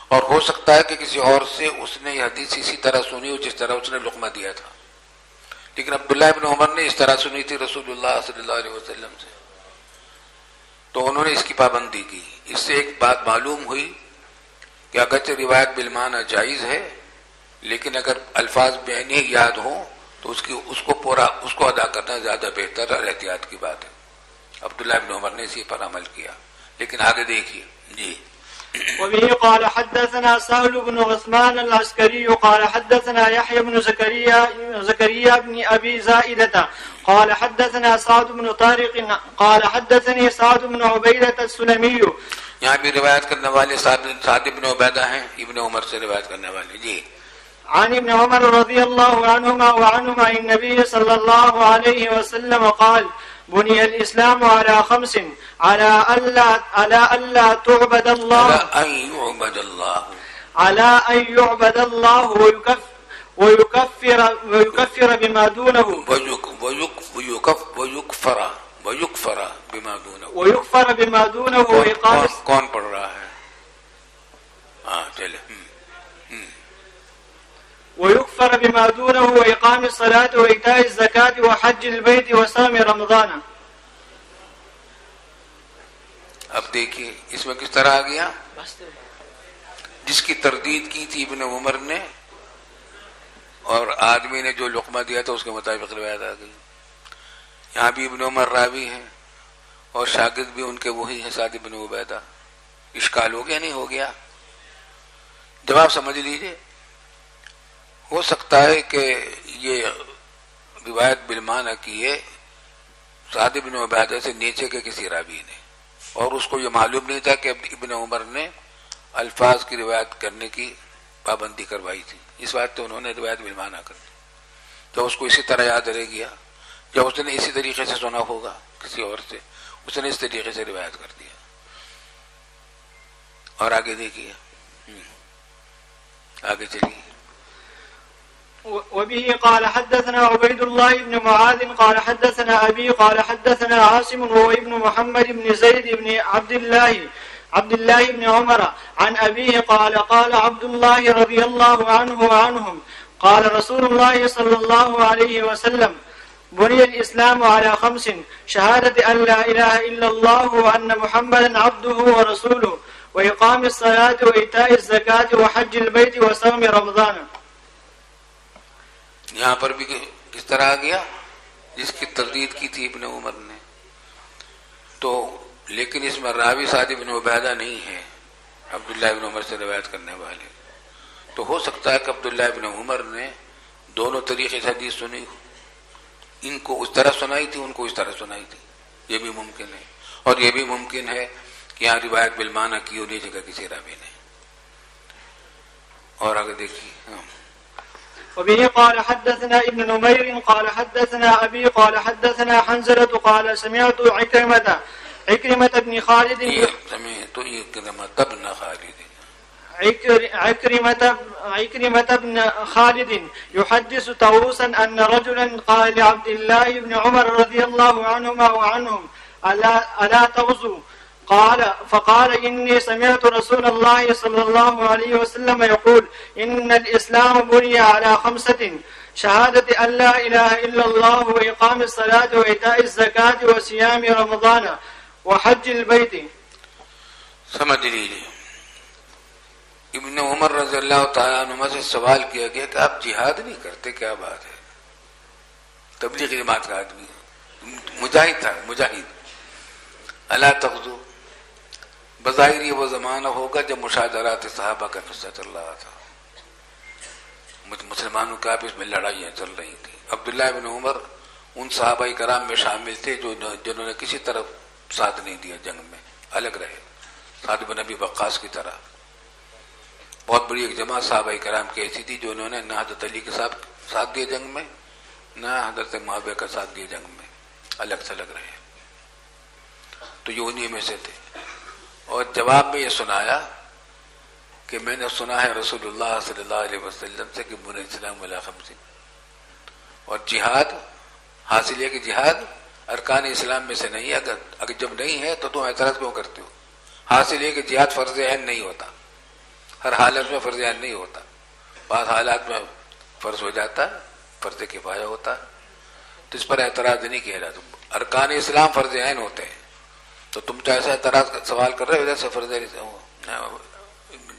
اور ہو سکتا ہے کہ کسی اور سے اس نے یہ حدیث اسی طرح سنی ہو جس طرح اس نے لقمہ دیا تھا، لیکن عبداللہ ابن عمر نے اس طرح سنی تھی رسول اللہ صلی اللہ علیہ وسلم سے، تو انہوں نے اس کی پابندی کی. اس سے ایک بات معلوم ہوئی کہ اگرچہ روایت بالمعنی جائز ہے، لیکن اگر الفاظ بعینی یاد ہوں تو اس کو ادا کرنا زیادہ بہتر اور احتیاط کی بات ہے. عبداللہ ابن عمر نے اسی پر عمل کیا. لیکن آگے دیکھیے. جی. وبه قال حدثنا سهل بن عثمان العسكري قال حدثنا يحيى بن زكريا بن أبي زائدة قال حدثنا سعد بن طارق قال حدثني سعد بن عبيدة السلمي. یہاں بھی روایت کرنے والے سعد بن عبیدہ ہیں، ابن عمر سے روایت کرنے والے. جی. عن ابن عمر رضي الله عنهما وعنهما عن النبي صلى الله عليه وسلم قال بني الإسلام على 5: على ألا تعبد الله على أن يعبد الله ويكفر بما دونه ويكفر بما دونه وإقام. کون پڑھ رہا ہے؟ چلے. ويكفر بما دونه وإقام الصلاة وإيتاء الزكاة وحج البيت وصوم رمضان. اب دیکھیے اس میں کس طرح آ گیا. جس کی تردید کی تھی ابن عمر نے اور آدمی نے جو لقمہ دیا تھا اس کے مطابق روایت آ گئی. یہاں بھی ابن عمر راوی ہیں اور شاگرد بھی ان کے وہی ہیں سعد بن عبیدہ. اشکال ہو گیا نہیں ہو گیا؟ جواب سمجھ لیجئے. ہو سکتا ہے کہ یہ روایت بالمعنی کی ہے سعد بن عبیدہ سے نیچے کے کسی راوی نے، اور اس کو یہ معلوم نہیں تھا کہ ابن عمر نے الفاظ کی روایت کرنے کی پابندی کروائی تھی. اس بات تو انہوں نے روایت بالمعنی کر دی. جب اس کو اسی طرح یاد رہ گیا، جب اس نے اسی طریقے سے سنا ہوگا کسی اور سے، اس نے اس طریقے سے روایت کر دیا. اور آگے دیکھیے، آگے چلیے. وبه قال حدثنا عبيد الله بن معاذ قال حدثنا أبي قال حدثنا عاصم وهو ابن محمد بن زيد بن عبد الله بن عمر عن أبيه قال قال عبد الله رضي الله عنه وعنهم قال رسول الله صلى الله عليه وسلم بني الإسلام على 5: شهادة أن لا إله إلا الله وأن محمدا عبده ورسوله وإقام الصلاة وإيتاء الزكاة وحج البيت وصوم رمضان. یہاں پر بھی کس طرح آ گیا جس کی تردید کی تھی ابن عمر نے، تو لیکن اس میں راوی سعد بن عبیدہ نہیں ہے عبداللہ ابن عمر سے روایت کرنے والے، تو ہو سکتا ہے کہ عبداللہ ابن عمر نے دونوں طریقے سے حدیث سنی ہو، ان کو اس طرح سنائی تھی، ان کو اس طرح سنائی تھی، یہ بھی ممکن ہے، اور یہ بھی ممکن ہے کہ یہاں روایت بالمعنی کی ہونی جگہ کسی راوی نے. اور آگے دیکھیے. وبه قال حدثنا ابن نمير قال حدثنا أبي قال حدثنا حنزلة قال سمعت عكرمة بن خالد عكرمة بن خالد يحدث طاووسا أن رجلا قال لعبد الله بن عمر رضي الله عنهما وعنهم ألا تغزو؟ فقال إني سمعت رسول الله صلى الله عليه وسلم يقول إن الإسلام بني على 5: شهادة أن لا إله إلا الله وإقام الصلاة وإيتاء الزكاة وصيام رمضان وحج البيت. سمجھ لیجیے، ابن عمر رضی اللہ تعالیٰ عنہ سے سوال کیا گیا کہ آپ جہاد نہیں کرتے، کیا بات ہے؟ تبلیغی جماعت کا آدمی مجاہد تھا، مجاہد. الا تغزو، بظاہر یہ وہ زمانہ ہوگا جب مشاجرات صحابہ کا قصہ چل رہا تھا، مسلمانوں کا آپس میں لڑائیاں چل رہی تھی. عبداللہ بن عمر ان صحابہ کرام میں شامل تھے جنہوں نے کسی طرف ساتھ نہیں دیا، جنگ میں الگ رہے. سعد بن ابی وقاص کی طرح بہت بڑی ایک جماعت صحابہ کرام کی ایسی تھی جو انہوں نے نہ حضرت علی کے ساتھ دیا جنگ میں، نہ حضرت معاویہ کا ساتھ دیا جنگ میں، الگ تھلگ رہے. تو یہ انہی میں سے تھے. اور جواب میں یہ سنایا کہ میں نے سنا ہے رسول اللہ صلی اللہ علیہ وسلم سے کہ بنی الاسلام علی 5. اور جہاد حاصل ہے کہ جہاد ارکان اسلام میں سے نہیں ہے. اگر جب نہیں ہے تو تم اعتراض کیوں کرتے ہو؟ حاصل ہے کہ جہاد فرض عین نہیں ہوتا، ہر حالت میں فرض عین نہیں ہوتا، بعض حالات میں فرض ہو جاتا ہے، فرض کفایہ ہوتا ہے، تو اس پر اعتراض نہیں کیا جاتا. ارکان اسلام فرض عین ہوتے ہیں، تو تم تو ایسا اعتراض سوال کر رہے ہو جیسے فرض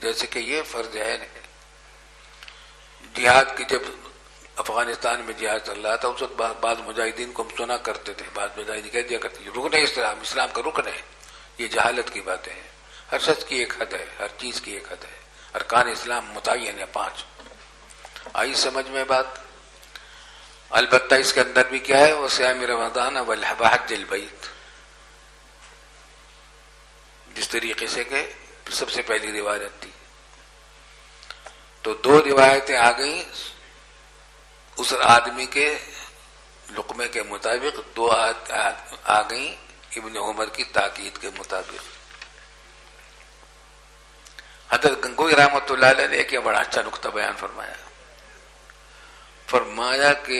جیسے کہ یہ فرض عین ہے. جہاد کی جب افغانستان میں جہاد چل رہا تھا اس وقت بعض مجاہدین کو ہم سنا کرتے تھے، بعض مجاہدین کہہ دیا کرتے رکن ہے اسلام کا رکن ہے. یہ جہالت کی باتیں ہیں. ہر شخص کی ایک حد ہے، ہر چیز کی ایک حد ہے. ارکان اسلام متعین ہے 5. آئی سمجھ میں بات؟ البتہ اس کے اندر بھی کیا ہے، وہ صیام رمضان وحج البیت، جس طریقے سے کہ سب سے پہلی روایت تھی. تو 2 روایتیں آ گئیں اس آدمی کے لقمے کے مطابق، 2 آ گئیں ابن عمر کی تاکید کے مطابق. حضرت گنگوئی رحمۃ اللہ علیہ نے ایک بڑا اچھا نقطہ بیان فرمایا کہ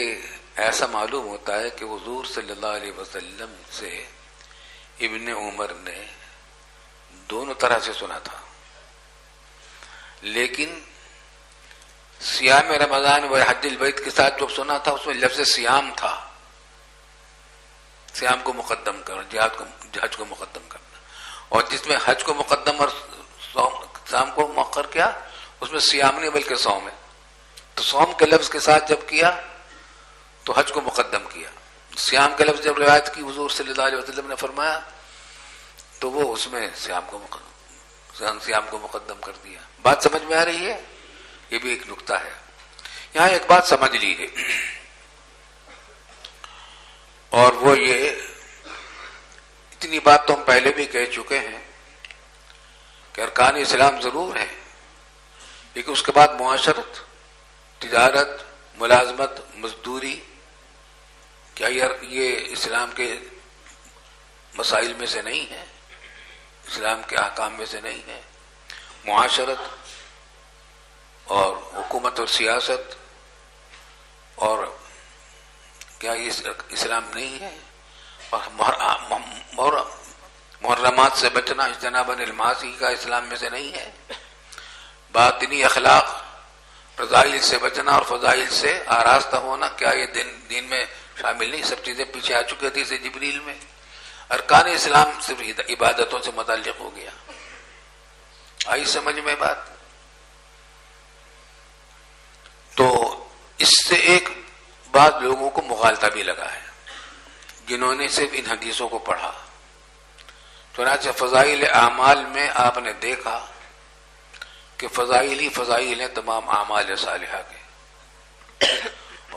ایسا معلوم ہوتا ہے کہ حضور صلی اللہ علیہ وسلم سے ابن عمر نے دونوں طرح سے سنا تھا، لیکن صیام رمضان و حج البیت کے ساتھ جو سنا تھا اس میں لفظ صیام تھا، صیام کو مقدم کرنا، حج کو مقدم کرنا. اور جس میں حج کو مقدم اور صوم کو مؤخر کیا اس میں صیام نہیں بلکہ صوم ہے. تو صوم کے لفظ کے ساتھ جب کیا تو حج کو مقدم کیا. صیام کے لفظ جب روایت کی حضور صلی اللہ علیہ وسلم نے فرمایا تو وہ اس میں صیام کو مقدم کر دیا. بات سمجھ میں آ رہی ہے؟ یہ بھی ایک نقطہ ہے. یہاں ایک بات سمجھ لیجیے، اور وہ یہ، اتنی بات تو ہم پہلے بھی کہہ چکے ہیں کہ ارکان اسلام ضرور ہے، لیکن اس کے بعد معاشرت، تجارت، ملازمت، مزدوری، کیا یہ اسلام کے مسائل میں سے نہیں ہے، اسلام کے احکام میں سے نہیں ہے؟ معاشرت اور حکومت اور سیاست اور کیا یہ اسلام نہیں ہے؟ اور محرمات سے بچنا اجتناب عن المعاصی کا اسلام میں سے نہیں ہے؟ باطنی اخلاق، فضائل سے بچنا اور فضائل سے آراستہ ہونا، کیا یہ دین میں شامل نہیں؟ سب چیزیں پیچھے آ چکی تھی جبریل میں. ارکان اسلام صرف عبادتوں سے متعلق ہو گیا. آئی سمجھ میں بات؟ تو اس سے ایک بعض لوگوں کو مغالطہ بھی لگا ہے جنہوں نے صرف ان حدیثوں کو پڑھا. چنانچہ فضائل اعمال میں آپ نے دیکھا کہ فضائل ہی فضائل ہیں تمام اعمال صالحہ کے،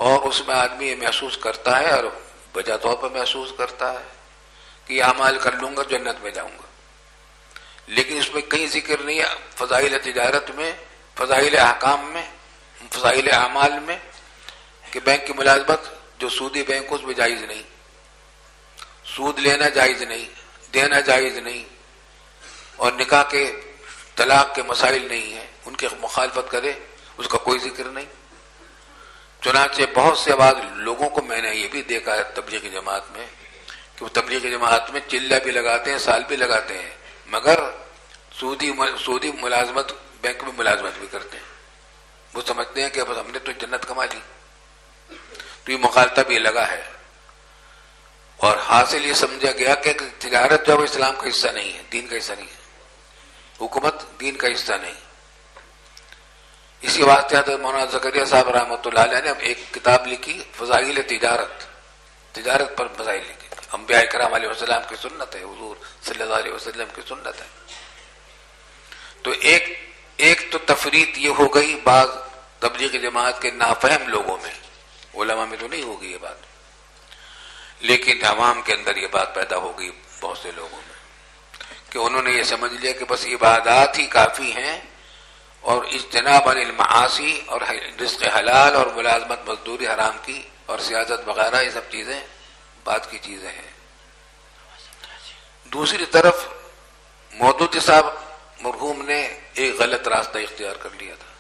اور اس میں آدمی یہ محسوس کرتا ہے اور بجا طور پر محسوس کرتا ہے کہ یہ اعمال کر لوں گا جنت میں جاؤں گا، لیکن اس میں کہیں ذکر نہیں ہے فضائل تجارت میں، فضائل احکام میں، فضائل اعمال میں کہ بینک کی ملازمت جو سودی بینک اس میں جائز نہیں، سود لینا جائز نہیں، دینا جائز نہیں، اور نکاح کے طلاق کے مسائل نہیں ہیں، ان کی مخالفت کرے اس کا کوئی ذکر نہیں. چنانچہ بہت سے بعض لوگوں کو میں نے یہ بھی دیکھا ہے تبلیغی جماعت میں کہ وہ تبلیغی جماعت میں چلہ بھی لگاتے ہیں، سال بھی لگاتے ہیں، مگر سودی ملازمت بینک میں ملازمت بھی کرتے ہیں. وہ سمجھتے ہیں کہ بس ہم نے تو جنت کما لی. تو یہ مغالطہ بھی لگا ہے، اور حاصل یہ سمجھا گیا کہ تجارت جو ہے اسلام کا حصہ نہیں ہے، دین کا حصہ نہیں ہے، حکومت دین کا حصہ نہیں. اسی واسطے حضرت مولانا زکریا صاحب رحمۃ اللہ علیہ نے ایک کتاب لکھی فضائل تجارت پر فضائل لکھی. انبیاء کرام علیہ السلام کی سنت ہے، حضور صلی اللہ علیہ وسلم کی سنت ہے. تو ایک تو تفریط یہ ہو گئی بعض تبلیغی جماعت کے نافہم لوگوں میں، علماء میں تو نہیں ہوگی یہ بات، لیکن عوام کے اندر یہ بات پیدا ہو گئی بہت سے لوگوں میں کہ انہوں نے یہ سمجھ لیا کہ بس عبادات ہی کافی ہیں، اور اجتناب عن المعاصی اور رزق حلال اور ملازمت مزدوری حرام کی اور سیاست وغیرہ یہ سب چیزیں بات کی چیزیں ہیں. دوسری طرف مودودی صاحب مرحوم نے ایک غلط راستہ اختیار کر لیا تھا،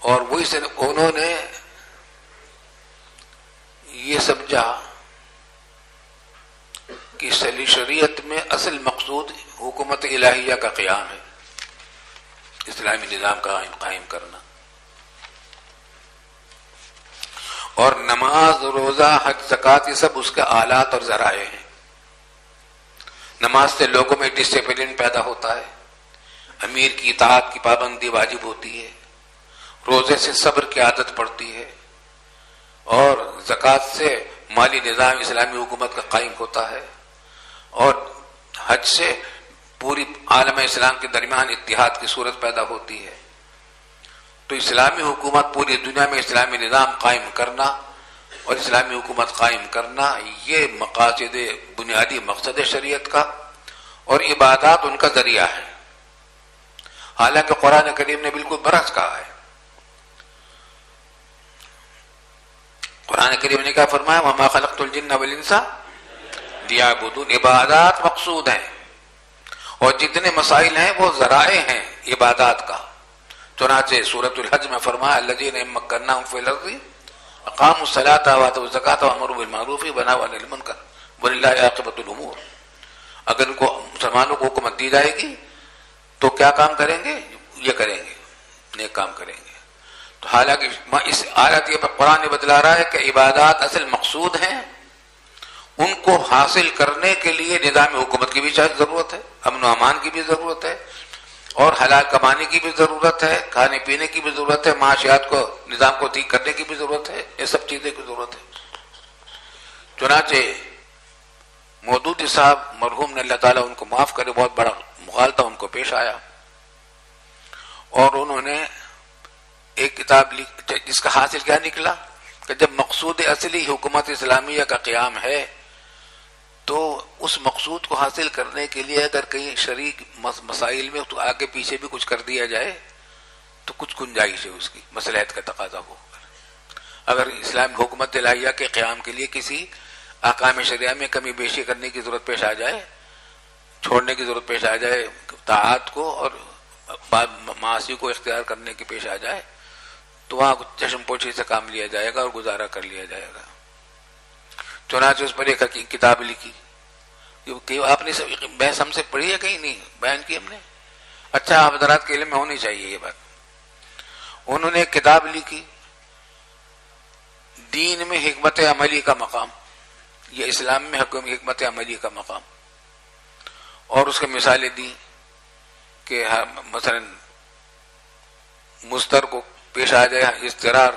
اور وہی سے انہوں نے یہ سمجھا کہ شریعت میں اصل مقصود حکومت الہیہ کا قیام ہے، اسلامی نظام کا قائم کرنا، اور نماز، روزہ، حج، زکوٰۃ یہ سب اس کے آلات اور ذرائع ہیں. نماز سے لوگوں میں ڈسپلن پیدا ہوتا ہے، امیر کی اطاعت کی پابندی واجب ہوتی ہے، روزے سے صبر کی عادت پڑتی ہے، اور زکوٰۃ سے مالی نظام اسلامی حکومت کا قائم ہوتا ہے، اور حج سے پوری عالم اسلام کے درمیان اتحاد کی صورت پیدا ہوتی ہے. تو اسلامی حکومت پوری دنیا میں اسلامی نظام قائم کرنا اور اسلامی حکومت قائم کرنا یہ مقاصد بنیادی مقصد شریعت کا، اور عبادات ان کا ذریعہ ہے. حالانکہ قرآن کریم نے بالکل برعکس کہا ہے. قرآن کریم نے کیا فرمایا؟ وَمَا خَلَقْتُ الْجِنَّ وَالْإِنسَ لِيَعْبُدُونِ. عبادات مقصود ہیں، اور جتنے مسائل ہیں وہ ذرائع ہیں عبادات کا. چنانچہ سورۃ الحج میں فرمایا الذین ان مکناہم فی الارض اقاموا الصلاۃ وآتوا الزکاۃ وامروا بالمعروف ونہوا عن المنکر وللہ عاقبۃ الامور. اگر ان کو مسلمانوں کو حکومت دی جائے گی تو کیا کام کریں گے؟ یہ کریں گے، نیک کام کریں گے. تو حالانکہ اس آیت یہ قرآن نے بتلا رہا ہے کہ عبادات اصل مقصود ہیں، ان کو حاصل کرنے کے لیے نظام حکومت کی بھی شاید ضرورت ہے، امن و امان کی بھی ضرورت ہے، اور حلال کمانے کی بھی ضرورت ہے، کھانے پینے کی بھی ضرورت ہے، معاشیات کو نظام کو ٹھیک کرنے کی بھی ضرورت ہے، یہ سب چیزیں کی ضرورت ہے. چنانچہ مودودی صاحب مرحوم نے اللہ تعالیٰ ان کو معاف کرے بہت بڑا مغالطہ ان کو پیش آیا، اور انہوں نے ایک کتاب لکھی جس کا حاصل کیا نکلا کہ جب مقصود اصلی حکومت اسلامیہ کا قیام ہے تو اس مقصود کو حاصل کرنے کے لیے اگر کہیں شریک مسائل میں تو آگے پیچھے بھی کچھ کر دیا جائے تو کچھ گنجائش ہے اس کی، مصلحت کا تقاضا ہو. اگر اسلامی حکومت الہیہ کے قیام کے لیے کسی احکام شریعہ میں کمی بیشی کرنے کی ضرورت پیش آ جائے، چھوڑنے کی ضرورت پیش آ جائے، طاعات کو اور معاصی کو اختیار کرنے کی پیش آ جائے، تو وہاں چشم پوشی سے کام لیا جائے گا اور گزارا کر لیا جائے گا. چنانچہ اس پر ایک کتاب لکھی. کہ آپ نے بحث ہم سے پڑھی ہے کہیں نہیں بیان کی ہم نے؟ اچھا، آپ حضرات کے علم میں ہونی چاہیے یہ بات. انہوں نے ایک کتاب لکھی دین میں حکمت عملی کا مقام، یہ اسلام میں حکمت عملی کا مقام، اور اس کے مثالیں دی کہ مثلا مضطر کو پیش آ جائے اضطرار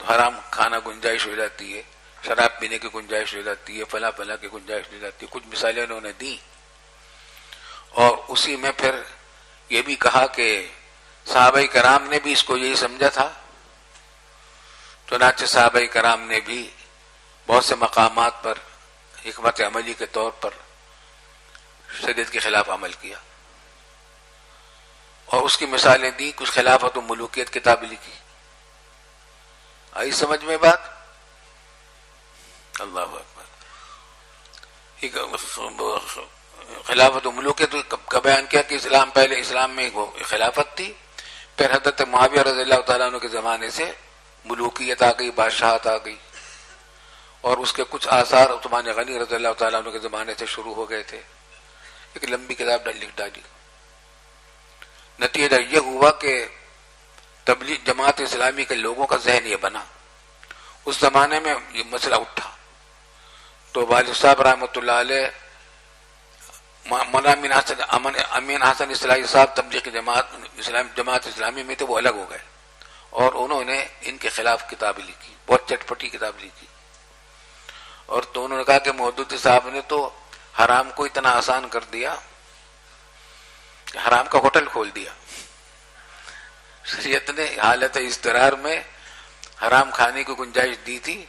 تو حرام کھانا گنجائش ہو جاتی ہے، شراب پینے کی گنجائش ہو جاتی ہے، فلاں فلاں کی گنجائش ہو جاتی ہے. کچھ مثالیں انہوں نے دی، اور اسی میں پھر یہ بھی کہا کہ صحابہ کرام نے بھی اس کو یہی سمجھا تھا. چنانچہ صحابہ کرام نے بھی بہت سے مقامات پر حکمت عملی کے طور پر شریعت کے خلاف عمل کیا، اور اس کی مثالیں دی. کچھ خلافت و ملوکیت کتاب لکھی. آئی سمجھ میں بات؟ اللہ اکبر. خلافت و ملوکیت کا بیان کیا کہ اسلام پہلے اسلام میں خلافت تھی، پھر حضرت معاویہ رضی اللہ تعالیٰ عنہ کے زمانے سے ملوکیت آ گئی، بادشاہت آ گئی، اور اس کے کچھ آثار عثمان غنی رضی اللہ تعالیٰ عنہ کے زمانے سے شروع ہو گئے تھے. ایک لمبی کتاب لکھ ڈالی. نتیجہ یہ ہوا کہ تبلیغ جماعت اسلامی کے لوگوں کا ذہن یہ بنا. اس زمانے میں یہ مسئلہ اٹھا تو والد صاحب رحمۃ اللہ علیہ مولانا امین حسن اصلاحی صاحب تبلیغی جماعت اسلامی میں تھے، وہ الگ ہو گئے، اور انہوں نے ان کے خلاف کتاب لکھی، بہت چٹپٹی کتاب لکھی. اور تو انہوں نے کہا کہ مودودی صاحب نے تو حرام کو اتنا آسان کر دیا کہ حرام کا ہوٹل کھول دیا. شریعت نے حالت اضطرار میں حرام کھانے کی گنجائش دی تھی،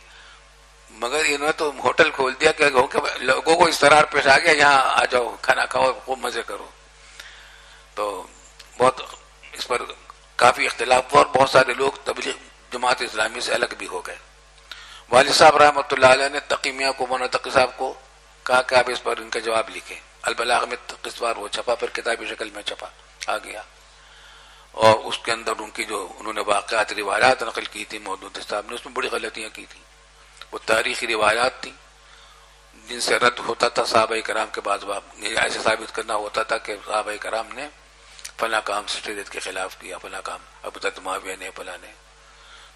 مگر انہوں نے تو ہوٹل کھول دیا کہ لوگوں کو اضطرار پیش آ گیا، یہاں آ جاؤ، کھانا کھاؤ، خوب مزے کرو. تو بہت اس پر کافی اختلاف ہوا، اور بہت سارے لوگ تبلیغ جماعت اسلامی سے الگ بھی ہو گئے. والد صاحب رحمۃ اللہ علیہ نے تقی میاں کو، مولانا تقی صاحب کو کہا کہ آپ اس پر ان کا جواب لکھیں. البلاغ میں قسطوار وہ چھپا، پھر کتابی شکل میں چھپا آ گیا، اور اس کے اندر ان کی جو انہوں نے واقعات روایات نقل کی تھی مودودی صاحب نے، اس میں بڑی غلطیاں کی تھیں. وہ تاریخی روایات تھیں جن سے رد ہوتا تھا صحابہ کرام کے بعض باب. ایسے ثابت کرنا ہوتا تھا کہ صحابہ کرام نے فلاں کام شریعت کے خلاف کیا، فلاں کام ابو حضرت معاویہ نے، فلاں نے.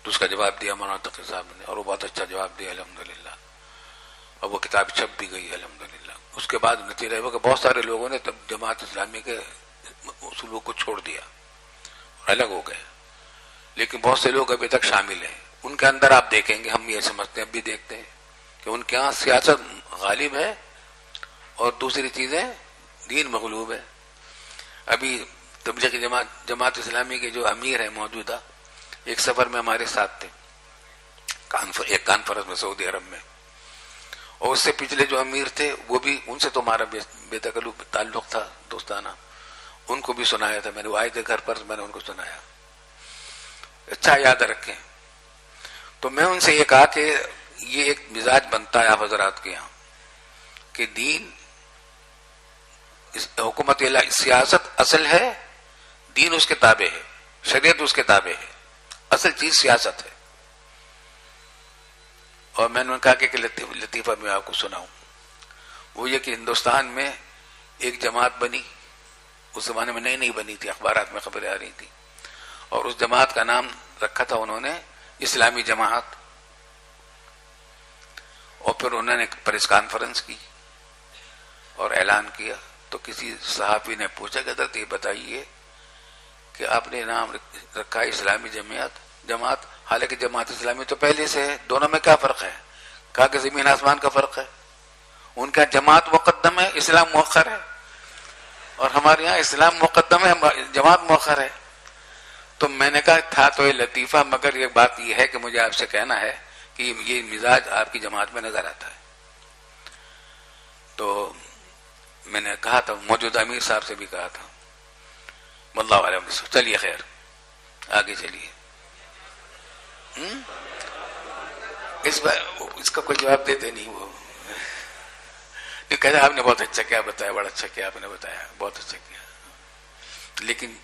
تو اس کا جواب دیا مولانا تقی صاحب نے، اور وہ بہت اچھا جواب دیا الحمدللہ، اور وہ کتاب چھپ بھی گئی الحمدللہ. اس کے بعد نتیجہ ہوا کہ بہت سارے لوگوں نے تب جماعت اسلامی کے اصولوں کو چھوڑ دیا اور الگ ہو گئے، لیکن بہت سے لوگ ابھی تک شامل ہیں. ان کے اندر آپ دیکھیں گے، ہم یہ سمجھتے ہیں، اب بھی دیکھتے ہیں کہ ان کے ہاں سیاست غالب ہے اور دوسری چیزیں دین مغلوب ہے. ابھی تبلیغی جماعت اسلامی کے جو امیر ہیں موجودہ، ایک سفر میں ہمارے ساتھ تھے، ایک کانفرنس میں سعودی عرب میں، اور اس سے پچھلے جو امیر تھے وہ بھی، ان سے تو ہمارا بے تکلف تعلق تھا دوستانہ. ان کو بھی سنایا تھا میں نے، وہ آئے تھے گھر پر، میں نے ان کو سنایا. اچھا یاد رکھیں. تو میں ان سے یہ کہا کہ یہ ایک مزاج بنتا ہے آپ حضرات کے یہاں کہ دین حکومت سیاست اصل ہے، دین اس کے تابع ہے، شریعت اس کے تابع ہے، اصل چیز سیاست ہے. اور میں نے کہا کہ لطیفہ میں آپ کو سناؤں، وہ یہ کہ ہندوستان میں ایک جماعت بنی، اس زمانے میں نئی بنی تھی، اخبارات میں خبریں آ رہی تھی، اور اس جماعت کا نام رکھا تھا انہوں نے اسلامی جماعت. اور پھر انہوں نے پریس کانفرنس کی اور اعلان کیا. تو کسی صحافی نے پوچھا کہ حضرت یہ بتائیے کہ آپ نے نام رکھا ہے اسلامی جماعت، حالانکہ جماعت اسلامی تو پہلے سے ہے، دونوں میں کیا فرق ہے؟ کہا کہ زمین آسمان کا فرق ہے. ان کا جماعت مقدم ہے، اسلام مؤخر ہے، اور ہمارے یہاں اسلام مقدم ہے، جماعت مؤخر ہے. تو میں نے کہا تھا تو یہ لطیفہ، مگر یہ بات یہ ہے کہ مجھے آپ سے کہنا ہے کہ یہ مزاج آپ کی جماعت میں نظر آتا ہے. تو میں نے کہا تھا، موجودہ امیر صاحب سے بھی کہا تھا، واللہ عالم. چلیے خیر، آگے چلیے. اس کا کوئی جواب دیتے نہیں. وہ کہتے آپ نے بہت اچھا کیا بتایا، بڑا اچھا کیا آپ نے بتایا، بہت اچھا کیا، لیکن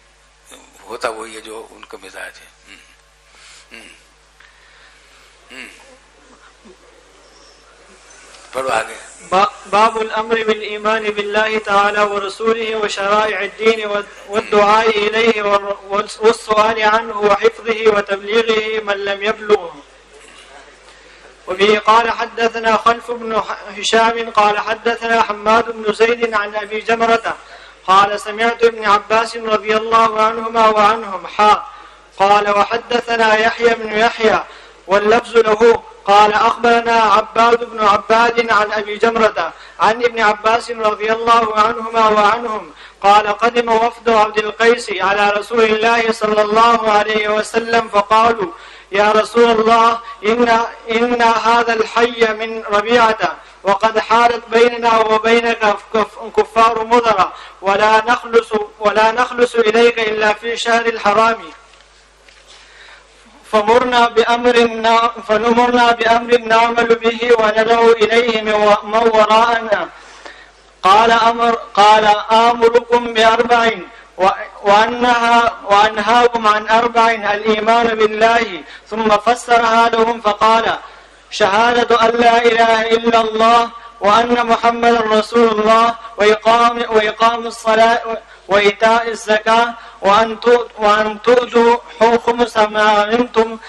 ہوتا وہی ہے جو ان کا مزاج ہے. پڑھو آگے. باب الأمر بالإيمان بالله تعالى ورسوله وشرائع الدين والدعاء إليه والسؤال عنه وحفظه وتبليغه من لم يبلغه. وبه قال حدثنا خلف بن هشام قال حدثنا حماد بن زيد عن أبي جمرة قال سمعت ابن عباس رضي الله عنهما وعنهم قال وحدثنا يحيى بن يحيى واللفظ له قال أخبرنا عباد بن عباد عن أبي جمرة عن ابن عباس رضي الله عنهما وعنهم قال قدم وفد عبد القيس على رسول الله صلى الله عليه وسلم فقالوا يا رسول الله إن هذا الحي من ربيعة وقد حالت بيننا وبينك كفار مضر ولا نخلص إليك إلا في شهر الحرام فنمرنا بأمر نعمل به وندعو إليه من وراءنا قال آمركم بأربع وأنهاكم عن أربع الإيمان بالله ثم فسرها لهم فقال شهادة أن لا إله إلا الله وأن محمد رسول الله وإقام الصلاة وإيتاء الزكاة وأن تؤتوا خمس ما غنمتم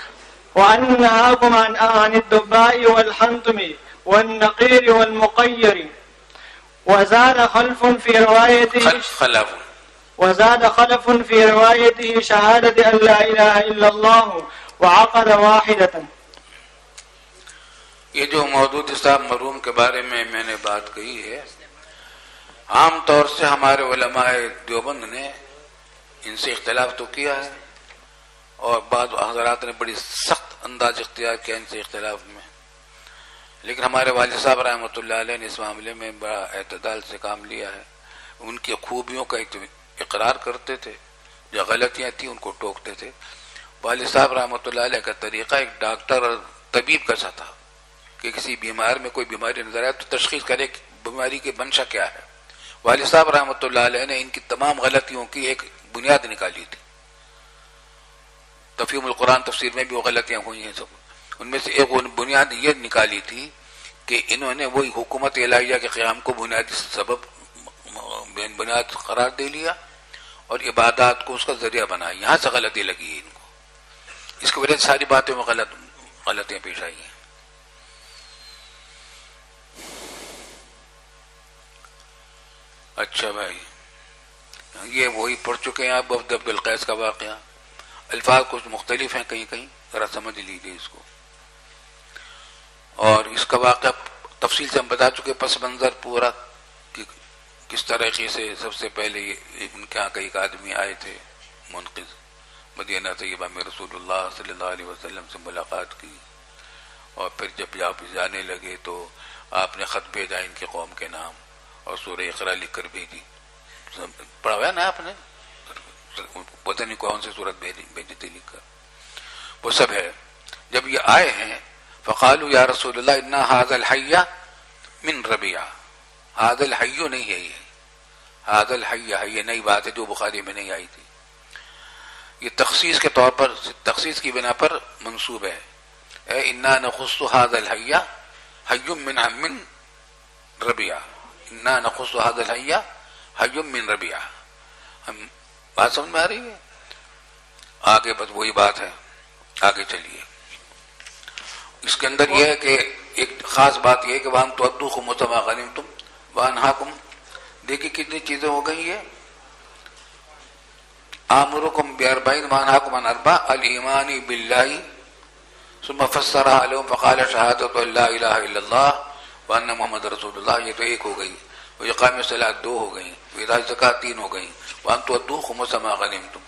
وأنهاكم عن الدباء والحنطم والنقير والمقير. وزاد خلف في روايته شهادة أن لا إله إلا الله وعقد واحدة. یہ جو مودودی صاحب مرحوم کے بارے میں نے بات کہی ہے، عام طور سے ہمارے علماء دیوبند نے ان سے اختلاف تو کیا ہے اور بعض حضرات نے بڑی سخت انداز اختیار کیا ان سے اختلاف میں، لیکن ہمارے والد صاحب رحمۃ اللہ علیہ نے اس معاملے میں بڑا اعتدال سے کام لیا ہے. ان کی خوبیوں کا اقرار کرتے تھے، جو غلطیاں تھیں ان کو ٹوکتے تھے. والد صاحب رحمۃ اللہ علیہ کا طریقہ ایک ڈاکٹر اور طبیب کا سا تھا کہ کسی بیمار میں کوئی بیماری نظر آئے تو تشخیص کرے کہ بیماری کی منشا کیا ہے. والد صاحب رحمۃ اللہ علیہ نے ان کی تمام غلطیوں کی ایک بنیاد نکالی تھی. تفہیم القرآن تفسیر میں بھی وہ غلطیاں ہوئی ہیں سب، ان میں سے ایک بنیاد یہ نکالی تھی کہ انہوں نے وہی حکومت الہیہ کے قیام کو بنیادی سبب بنیاد قرار دے لیا اور عبادات کو اس کا ذریعہ بنایا. یہاں سے غلطی لگی ہے ان کو، اس کی وجہ سے ساری باتیں میں غلطیاں پیش آئی ہیں. اچھا بھائی، یہ وہی پڑھ چکے ہیں آپ وفد عبد القیس کا واقعہ. الفاظ کچھ مختلف ہیں کہیں کہیں، ذرا سمجھ لیجیے اس کو. اور اس کا واقعہ تفصیل سے ہم بتا چکے، پس منظر پورا کہ کس طریقے سے سب سے پہلے ان کے یہاں ایک آدمی آئے تھے منقذ، مدینہ طیبہ میں رسول اللہ صلی اللہ علیہ وسلم سے ملاقات کی، اور پھر جب آپ جانے لگے تو آپ نے خط بھیجا ان کے قوم کے نام اور سورہ اقرا لکھ کر بھیجی. پڑھا ہوا ہے نا آپ نے، پتہ نہیں کون سی صورت بھیجی تھی لکھ کر، وہ سب ہے. جب یہ آئے ہیں فقالوا یا رسول اللہ ان هذا الحي من ربیعہ. هذا الحي نہیں ہے، یہ هذا الحي ہے، یہ نئی بات ہے جو بخاری میں نہیں آئی تھی. یہ تخصیص کے طور پر، تخصیص کی بنا پر منسوب ہے. انا نخص هذا الحي حي من ربیعہ، انا نخص هذا الحي حي من ربیعہ. ہم بات سمجھ میں آ رہی ہے؟ آگے بس وہی بات ہے، آگے چلیے. اس کے اندر یہ ہے کہ ایک خاص بات یہ ہے کہ وَأَن تُؤَدُّوا خُمُسَ مَا غَنِمْتُمْ وَأَنْهَاكُمْ. دیکھیے کتنی چیزیں ہو گئی ہیں. آمركم بأربعين وأنهاكم عن أربع الإيمان بالله ثم فسرها لهم فقال شهادة أن لا إله إلا الله وأن محمد رسول الله. یہ تو ایک ہو گئی. وإقام الصلاة دو ہو گئی، وإيتاء الزکاة تین ہو گئی، وأن تؤدوا خمس ما غنمتم.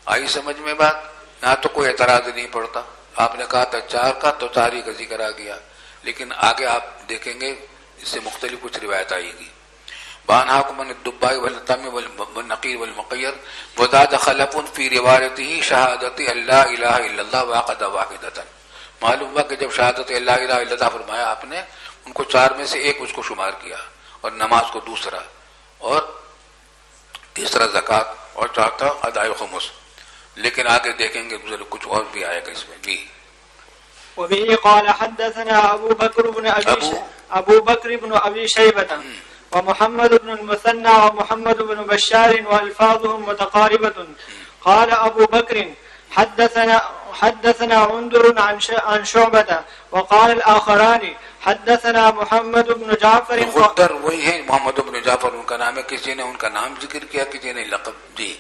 آئی سمجھ میں بات؟ یہاں تو کوئی اعتراض نہیں پڑتا. آپ نے کہا تھا چار کا تو چار ہی کا ذکر آ گیا، لیکن آگے آپ دیکھیں گے اس سے مختلف کچھ روایت آئے گی. وأنهاكم عن الدباء والحنطم والنقير والمقير وزاد خلف في روايته شهادة أن لا إله إلا الله وعقد واحدة. معلوم ہوا کہ جب شہادت لا الہ الا اللہ فرمایا آپ نے، ان کو چار میں سے ایک اس کو شمار کیا، اور نماز کو دوسرا، اور تیسرا زکوٰۃ، اور چوتھا ادائے خمس. لیکن آگے دیکھیں گے کچھ اور بھی آئے گا اس میں بھی. وبه قال حدثنا أبو بكر بن أبي شيبة ومحمد بن المثنى ومحمد بن بشار وألفاظهم متقاربة. قال أبو بكر حدثنا عندر عن شعبة وقال الآخران حدثنا محمد بن جعفر. غندر وہی ہے محمد بن جعفر ان کا نام ہے، کسی نے ان کا نام ذکر کیا کسی نے لقب. جی.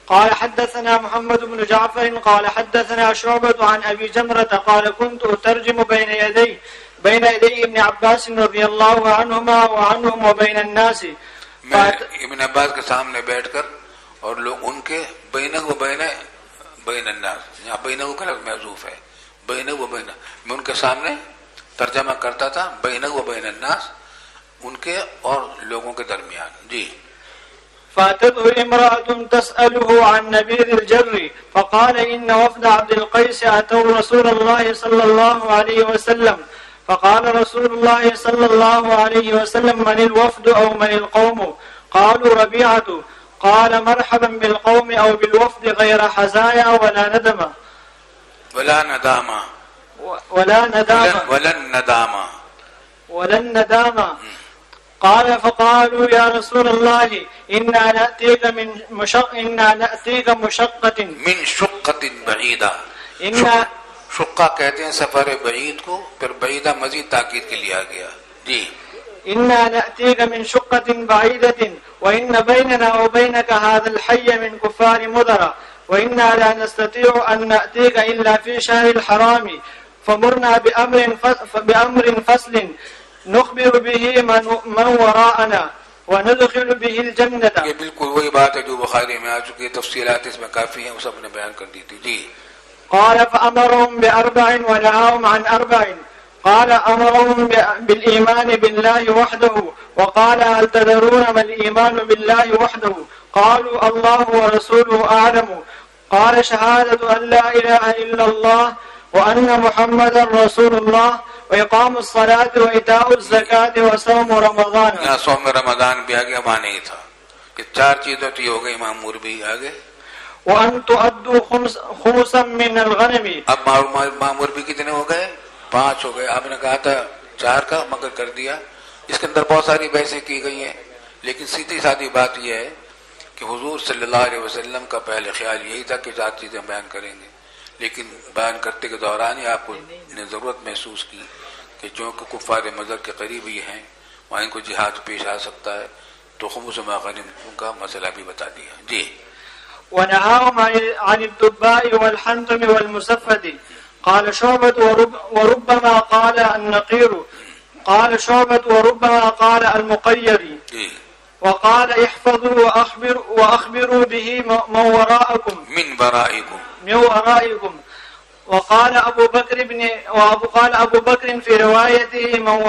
قال حدثنا محمد بن جعفر قال حدثنا شعبة عن أبي جمرة قال كنت أترجم بين يدي ابن عباس رضي الله عنهما وعنهم وبين الناس. میں ابن عباس کے سامنے بیٹھ کر اور لوگ ان کے بینہ و بین الناس، یہاں بینہ کا لفظ محذوف ہے، بینہ و بین، میں ان کے سامنے ترجمہ کرتا تھا بینہ و بین الناس، ان کے اور لوگوں کے درمیان. جی. فاتته امرأة تسأله عن نبيذ الجر فقال إن وفد عبد القيس أتوا رسول الله صلى الله عليه وسلم فقال رسول الله صلى الله عليه وسلم من الوفد أو من القوم؟ قالوا ربيعة. قال مرحبا بالقوم أو بالوفد غير حزايا ولا ندم ولن ندامة. قال فقالوا يا رسول الله إنا نأتيك مشقة من شقة بعيدة. شقہ کہتے ہیں سفر بعید کو، پھر بعیدہ مزید تاکید کے لیے آ گیا. جی. إنا نأتيك من شقة بعيدة وإن بيننا وبينك هذا الحي من كفار مضر وإنا لا نستطيع أن نأتيك إلا في شهر الحرام فمرنا بأمر فصل نخبر به من وراءنا وندخل به الجنة. یہ بالکل وہی بات ہے جو بخاری میں آ چکی ہے، تفصیلات اس میں کافی ہیں، وہ سب نے بیان کر دی تھی. جی. قال فأمرهم بأربع ونهاهم عن أربع. قال أمرهم بالإيمان بالله وحده وقال هل تدرون ما الإيمان بالله وحده؟ قالوا الله ورسوله أعلم. قال شهادة أن لا إله إلا الله وأن محمد رسول الله وإقام الصلاة وإيتاء الزكاة وصوم رمضان. یہاں صوم رمضان بھی آگے وہاں نہیں تھا. یہ چار چیزیں تو یہ ہو گئی، معمور بھی آگے. وأن تؤدوا خمسا من الغنم. اب معمور بھی کتنے ہو گئے؟ 5 ہو گئے. آپ نے کہا تھا 4 کا، مگر کر دیا. اس کے اندر بہت ساری بحثیں کی گئی ہیں، لیکن سیدھی سادھی بات یہ ہے کہ حضور صلی اللہ علیہ وسلم کا پہلے خیال یہی تھا کہ 4 چیزیں بیان کریں گے، لیکن بیان کرتے کے دوران ہی آپ کو نے ضرورت محسوس کی کہ چونکہ کفار مضر کے قریب ہی ہیں، وہاں ان کو جہاد پیش آ سکتا ہے، تو خمس ما غنمتم کا مسئلہ بھی بتا دیا. جی. ونهاهم عن الدباء والحنطم والمسفد. قال شعبة وربما قال النقير. قال شعبة وربما قال المقير. وقال احفظوا وأخبروا به من وراءكم من ورائكم. وقال أبو بكر في روايته من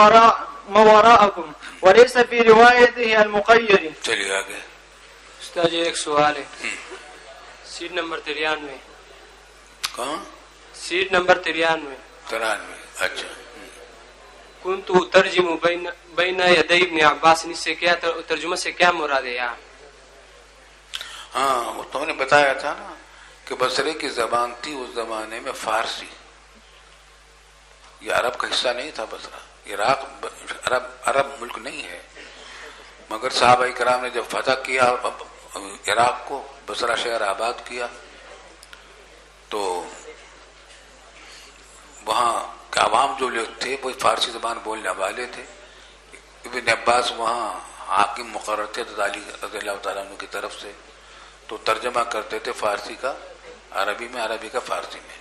وراءكم وليس في روايته المقير. چلیے آگے. استاذ جی ایک سوال ہے، سیٹ نمبر 93. کہاں؟ Seat number 93. اچھا. كنت اترجم بین یدی ابن عباس، اس سے کیا ترجمہ سے کیا مراد ہے یہاں؟ ہاں، تو نے بتایا تھا نا کہ بصرے کی زبان تھی اس زمانے میں فارسی. یہ عرب کا حصہ نہیں تھا بصرہ. عرب ملک نہیں ہے، مگر صحابہ کرام نے جب فتح کیا عراق کو، بصرہ شہر آباد کیا، تو وہاں کے عوام جو لوگ تھے وہ فارسی زبان بولنے والے تھے. ابن عباس وہاں حاکم مقرر تھے علی رضی اللہ تعالیٰ عنہ کی طرف سے، تو ترجمہ کرتے تھے فارسی کا عربی میں، عربی کا فارسی میں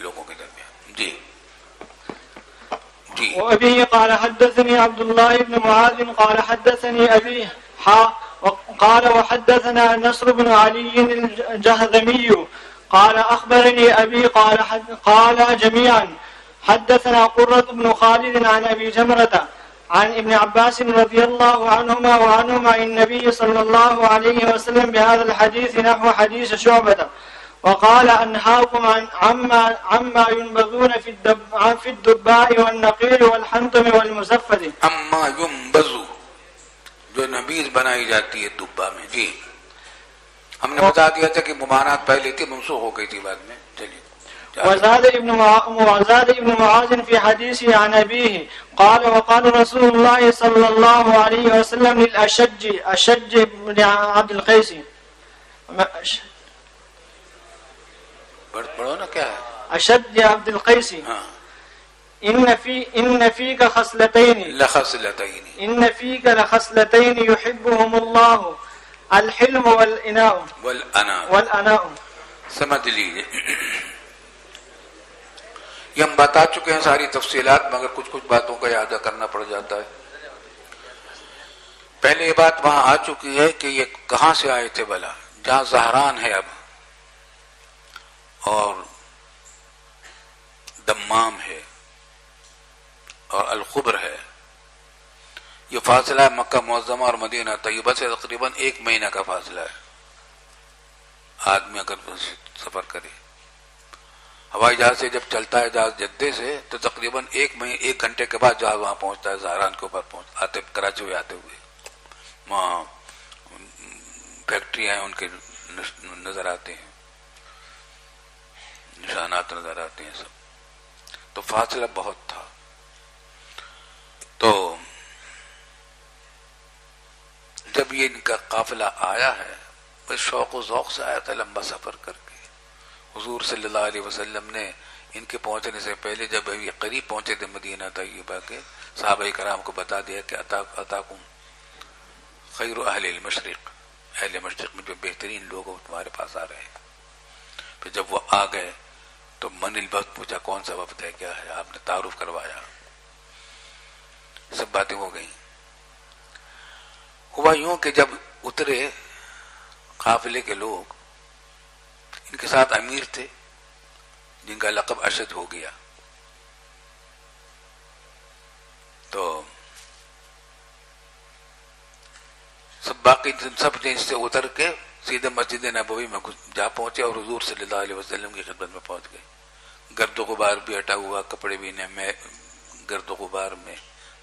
لوگوں کے درمیان. جی. جی. وأبي قال حدثني عبد الله بن معاذ قال حدثني أبي قال وحدثنا نصر بن علي الجهذمي قال أخبرني أبي قال جميعا حدثنا قرة بن خالد عن أبي جمرة عن ابن عباس رضي الله عنهما وعنهما عن النبي صلى الله عليه وسلم بهذا الحديث نحو حديث شعبة. وقال أنهاكم عما ينبذون في الدباء والنقير والحنطم والمسفد. اما ينبذ، جو نبیذ بنائی جاتی ہے دبا میں. جی. ہم نے بتا دیا تھا کہ ممانعت پہلے تھی، منسوخ ہو گئی تھی بعد میں. چلیے. وزاد ابن معاذ في حديثه عن أبيه قال وقال رسول الله صلى الله عليه وسلم للأشج بن عبد القيس پڑھو نا کیا ہے أشج عبد القيس ہاں إن فيك خصلتين لخصلتين إن فيك لخصلتين يحبهم الله الحلم والأناء سمجھ لیجیے یہ ہم بتا چکے ہیں ساری تفصیلات، مگر کچھ باتوں کا اعادہ کرنا پڑ جاتا ہے. پہلے یہ بات وہاں آ چکی ہے کہ یہ کہاں سے آئے تھے بلا، جہاں زہران ہے اب اور دمام ہے اور الخبر ہے. یہ فاصلہ ہے مکہ معظمہ اور مدینہ طیبہ سے تقریباً 1 مہینہ کا فاصلہ ہے. آدمی اگر سفر کرے ہوائی جہاز سے، جب چلتا ہے جہاز جدے سے تو تقریباً 1 گھنٹے کے بعد جہاز وہاں پہنچتا ہے، زہران کے اوپر آتے کراچی ہوئے آتے ہوئے. وہاں فیکٹری ہیں، ان کے نظر آتے ہیں، نشانات نظر آتے ہیں سب. تو فاصلہ بہت تھا. تو جب یہ ان کا قافلہ آیا ہے بس شوق و ذوق سے آیا تھا، لمبا سفر کر کے. حضور صلی اللہ علیہ وسلم نے ان کے پہنچنے سے پہلے جب یہ قریب پہنچے تھے مدینہ طیبہ کے، صحابہ کرام کو بتا دیا کہ اتاکم خیر اہل المشرق، اہل مشرق میں جو بہترین لوگ وہ تمہارے پاس آ رہے ہیں. پھر جب وہ آ گئے تو من الوفد پوچھا کون سا وفد ہے، کیا ہے، آپ نے تعارف کروایا، سب باتیں ہو گئیں. ہوا یوں کہ جب اترے قافلے کے لوگ، ان کے ساتھ امیر تھے جن کا لقب اشد ہو گیا. تو سب باقی سب نے اس سے اتر کے سیدھے مسجد نبوی میں جا پہنچے اور حضور صلی اللہ علیہ وسلم کی خدمت میں پہنچ گئے. گرد و غبار بھی ہٹا ہوا، کپڑے بھی میں گرد و غبار میں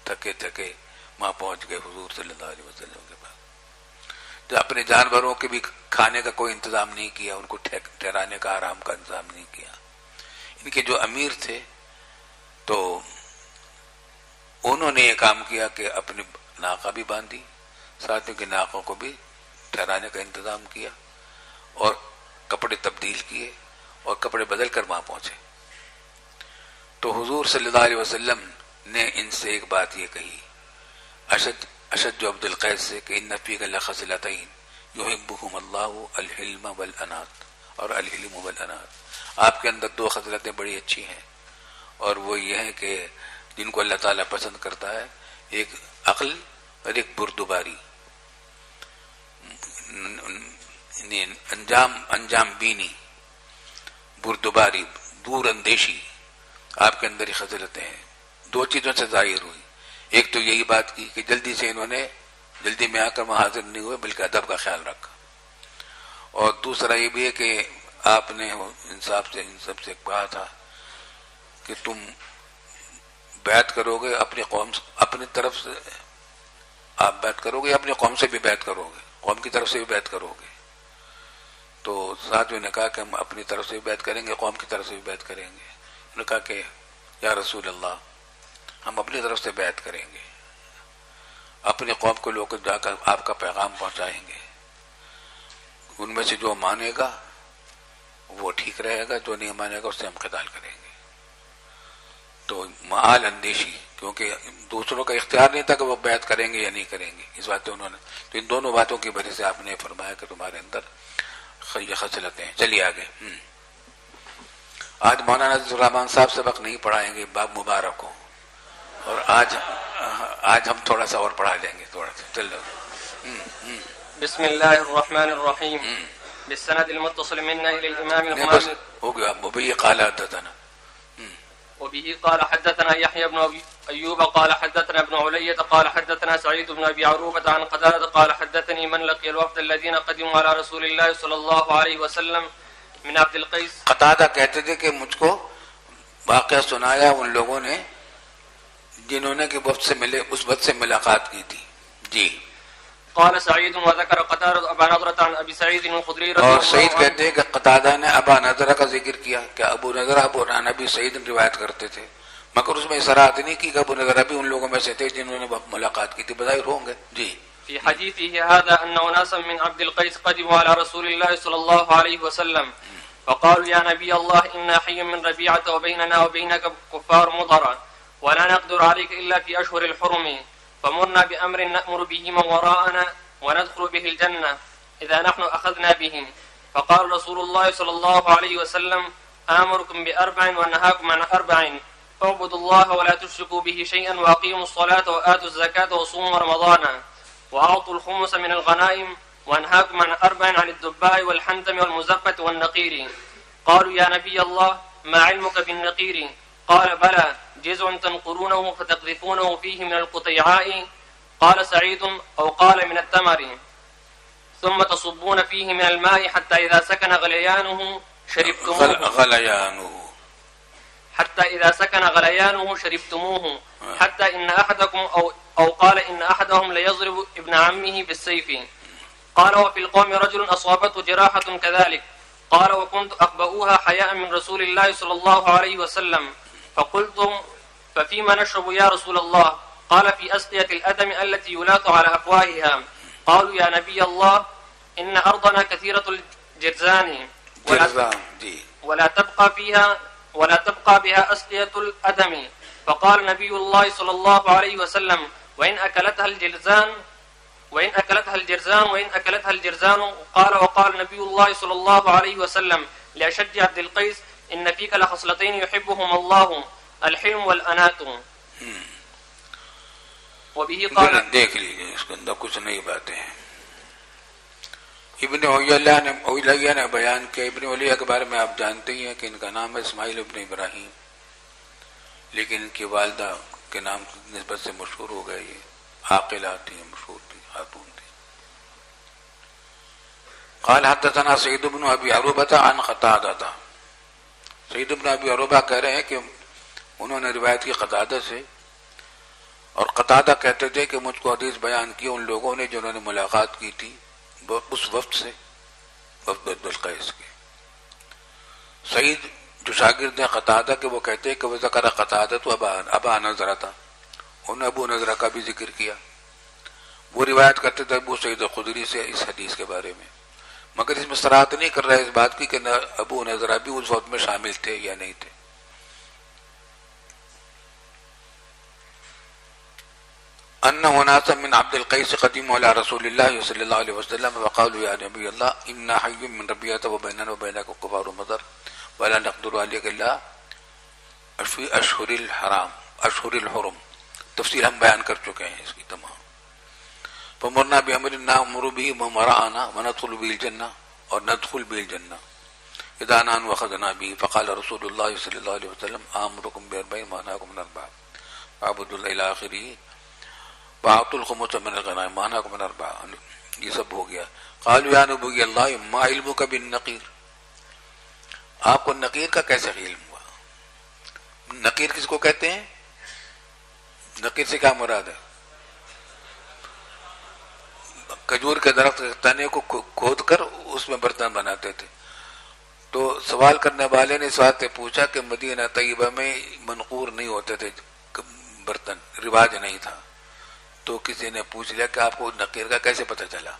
تھکے وہاں پہنچ گئے حضور صلی اللہ علیہ وسلم کے پاس. جو اپنے جانوروں کے بھی کھانے کا کوئی انتظام نہیں کیا، ان کو ٹھہرانے کا آرام کا انتظام نہیں کیا. ان کے جو امیر تھے تو انہوں نے یہ کام کیا کہ اپنی ناقہ بھی باندھی، ساتھیوں کے ناقوں کو بھی ٹھہرانے کا انتظام کیا اور کپڑے تبدیل کیے اور کپڑے بدل کر وہاں پہنچے. تو حضور صلی اللہ علیہ وسلم نے ان سے ایک بات یہ کہی، اشد جو عبد القیس سے، کہ ان فیک لخصلتین یحبہم اللہ الحلم والانات، اور الحلم والانات، آپ کے اندر 2 خصلتیں بڑی اچھی ہیں اور وہ یہ ہیں کہ جن کو اللہ تعالیٰ پسند کرتا ہے، ایک عقل اور ایک بردباری، انجام بینی، بردباری، دور اندیشی آپ کے اندر ہی خصلتیں ہیں. 2 چیزوں سے ظاہر ہوئی. ایک تو یہی بات کی کہ جلدی سے انہوں نے جلدی میں آ کر وہاں حاضر نہیں ہوئے بلکہ ادب کا خیال رکھا. اور دوسرا یہ بھی ہے کہ آپ نے انصاف سے ان سب سے کہا تھا کہ تم بیعت کرو گے اپنی قوم، اپنی طرف سے آپ بیعت کرو گے، اپنی قوم سے بھی بیعت کرو گے، قوم کی طرف سے بھی بیعت کرو گے. تو ساتھیوں نے کہا کہ ہم اپنی طرف سے بھی بیعت کریں گے، قوم کی طرف سے بھی بیعت کریں گے. انہوں نے کہا کہ یا رسول اللہ ہم اپنی طرف سے بیعت کریں گے، اپنی قوم کو لوگ جا کر آپ کا پیغام پہنچائیں گے، ان میں سے جو مانے گا وہ ٹھیک رہے گا، جو نہیں مانے گا اس سے ہم قتال کریں گے. تو معال اندیشی، کیونکہ دوسروں کا اختیار نہیں تھا کہ وہ بیعت کریں گے یا نہیں کریں گے، اس بات انہوں نے، تو ان دونوں باتوں کی وجہ سے آپ نے فرمایا کہ تمہارے اندر یہ خصلتیں ہیں. چلیے آگے. آج مولانا عزیز الرحمان صاحب سبق نہیں پڑھائیں گے، باب مبارک ہو، اور آج ہم تھوڑا سا اور پڑھا لیں گے، تھوڑا سا چل رہا. بسم اللہ الرحمن الرحیم. بالسند المتصل منا الى الامام الغمام. ہو گیا. وبه قال حدثنا وبه قال حدثنا يحيى بن ايوب قال حدثنا ابن علية قال حدثنا سعيد بن ابي عروبة عن قتادة قال حدثني من لقي الوفد الذين قدموا على رسول الله صلى الله عليه وسلم من عبد القيس. قتادہ کہتے تھے کہ مجھ کو واقعہ سنایا ان لوگوں نے جنہوں نے کہ وفد سے ملے، اس وقت سے ملاقات کی تھی. جی. قال سعيد وذكر قتادة أبا نضرة عن أبي سعيد الخدري رضي اور الله سعید عنه. کہتے ہیں کہ قتادہ نے ابا نضرہ کا ذکر کیا کہ ابو نضرہ ابو نبی سعید روایت کرتے تھے، مگر اس میں اصرات نہیں کی کہ ابو نضرہ بھی ان لوگوں میں سے تھے جنہوں نے ملاقات کی تھی، بظاہر ہوں گے. جی في حديثه هذا أن أناسا من عبد القيس قدموا على رسول الله صلى الله عليه وسلم فقالوا يا نبي الله إنا حي من ربيعة وبيننا وبينك كفار مضر ولا نقدر عليك إلا في أشهر الحرم فمرنا بأمر نأمر به من وراءنا وندخل به الجنة إذا نحن أخذنا به. فقال رسول الله صلى الله عليه وسلم آمركم بأربع ونهاكم عن أربع اعبدوا الله ولا تشركوا به شيئا وأقيموا الصلاة وآتوا الزكاة وصوموا رمضان وأعطوا الخمس من الغنائم وأنهاكم عن أربع عن الدباء والحنتم والمزفة والنقير. قالوا يا نبي الله ما علمك بالنقير؟ قال بلى جزع تنقرونه فتقذفونه فيه من القطيعاء قال سعيد أو قال من التمر ثم تصبون فيه من الماء حتى إذا سكن غليانه شربتموه حتى إن أحدكم أو قال إن أحدهم ليضرب ابن عمه بالسيف. قال وفي القوم رجل أصابته جراحة كذلك. قال وكنت أخبؤوها حياء من رسول الله صلى الله عليه وسلم فقلتم ففيما نشرب يا رسول الله؟ قال في أسقية الأدم التي يلاط على أفواهها. قالوا يا نبي الله إن أرضنا كثيرة الجرزان ولا تبقى بها أسقية الأدم. فقال نبي الله صلى الله عليه وسلم وإن أكلتها الجرزان. قال وقال نبي الله صلى الله عليه وسلم لأشج عبد القيس إن فيك لخصلتين يحبهما الله الحلم والأنات. وبه قال دیکھ لیجیے اس کے اندر کچھ نئی باتیں ہیں. ابن علیہ نے بیان کیا. ابن علیہ کے بارے میں آپ جانتے ہی ہیں کہ ان کا نام ہے اسماعیل ابن ابراہیم، لیکن ان کی والدہ کے نام کی نسبت سے مشہور ہو گئے. یہ عاقلہ تھی، مشہور تھی، خاتون تھی. قال حدثنا سعید بن ابی عروبہ عن قتادہ. سعید بن ابی عروبہ کہہ رہے ہیں کہ انہوں نے روایت کی قتادہ سے، اور قتادہ کہتے تھے کہ مجھ کو حدیث بیان کی ان لوگوں نے جنہوں نے ملاقات کی تھی اس وفد سے، وفد عبد القیس کے. سعید جو شاگرد ہیں قتادہ کے، وہ کہتے ہیں کہ وہ ذکر قتادہ تو ابا نضرہ تھا، انہوں نے ابو نضرہ کا بھی ذکر کیا. وہ روایت کرتے تھے ابو سعید الخدری سے اس حدیث کے بارے میں، مگر اس میں صراحت نہیں کر رہا ہے اس بات کی کہ ابو نضرہ بھی اس وقت میں شامل تھے یا نہیں تھے. ان اناسا من عبد القیس قدموا على رسول الله صلی اللہ علیہ وسلم وقالوا یا نبی اللہ انا حی من ربیعۃ وبیننا وبینک کفار مضر ولا نقدر علیک الا فی اشہر الحرام اشہر الحرم. تفصیل ہم بیان کر چکے ہیں اس کی تمام. فمرنا بامر نامر به من وراءنا وندخل به الجنہ اور ندخل به الجنہ اذا نحن اخذنا به. فقال رسول اللہ صلی اللہ علیہ وسلم آمرکم باربع وانهاکم عن اربع فاعبدوا الله الى آخره وَأَعْطُوا الْخُمُسَ مِنَ الْغَنَائِمِ وَأَنْهَاكُمْ عَنْ أَرْبَعٍ. یہ سب ہو گیا. قالوا یا نبی اللہ ما علمك بالنقیر، آپ کو نقیر کا کیسے علم ہوا؟ نقیر کس کو کہتے ہیں؟ نقیر سے کیا مراد ہے؟ کھجور کے درخت کے تنے کو کھود کر اس میں برتن بناتے تھے. تو سوال کرنے والے نے اس بات سے پوچھا کہ مدینہ طیبہ میں منقور نہیں ہوتے تھے برتن، رواج نہیں تھا. تو کسی نے پوچھ لیا کہ آپ کو نقیر کا کیسے پتہ چلا؟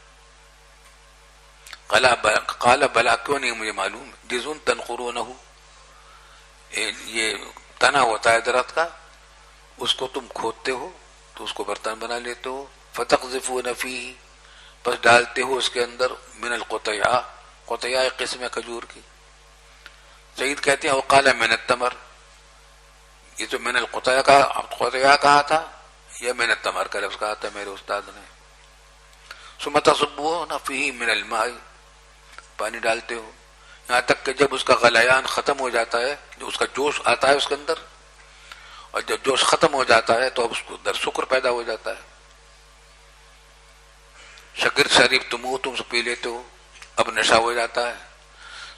قال بلا کیوں نہیں مجھے معلوم. جزون تنقرونہ، یہ تنا ہوتا ہے درخت کا، اس کو تم کھودتے ہو تو اس کو برتن بنا لیتے ہو. فتقذفون فیہ، بس ڈالتے ہو اس کے اندر من القطیعہ، قطیعہ ایک قسم ہے کھجور کی. سعید کہتے ہیں وقال من التمر، یہ تو من القطیعہ کہا تھا یا میں نے تمر کا لفظ کہا تھا میرے استاد نے. ثم تصبون فیہ من الماء، پانی ڈالتے ہو یہاں تک کہ جب اس کا غلیان ختم ہو جاتا ہے، جو اس کا جوش آتا ہے اس کے اندر، اور جب جوش ختم ہو جاتا ہے تو اب اس کو در شکر پیدا ہو جاتا ہے. شکر شریف تم سے پی لیتے ہو، اب نشہ ہو جاتا ہے.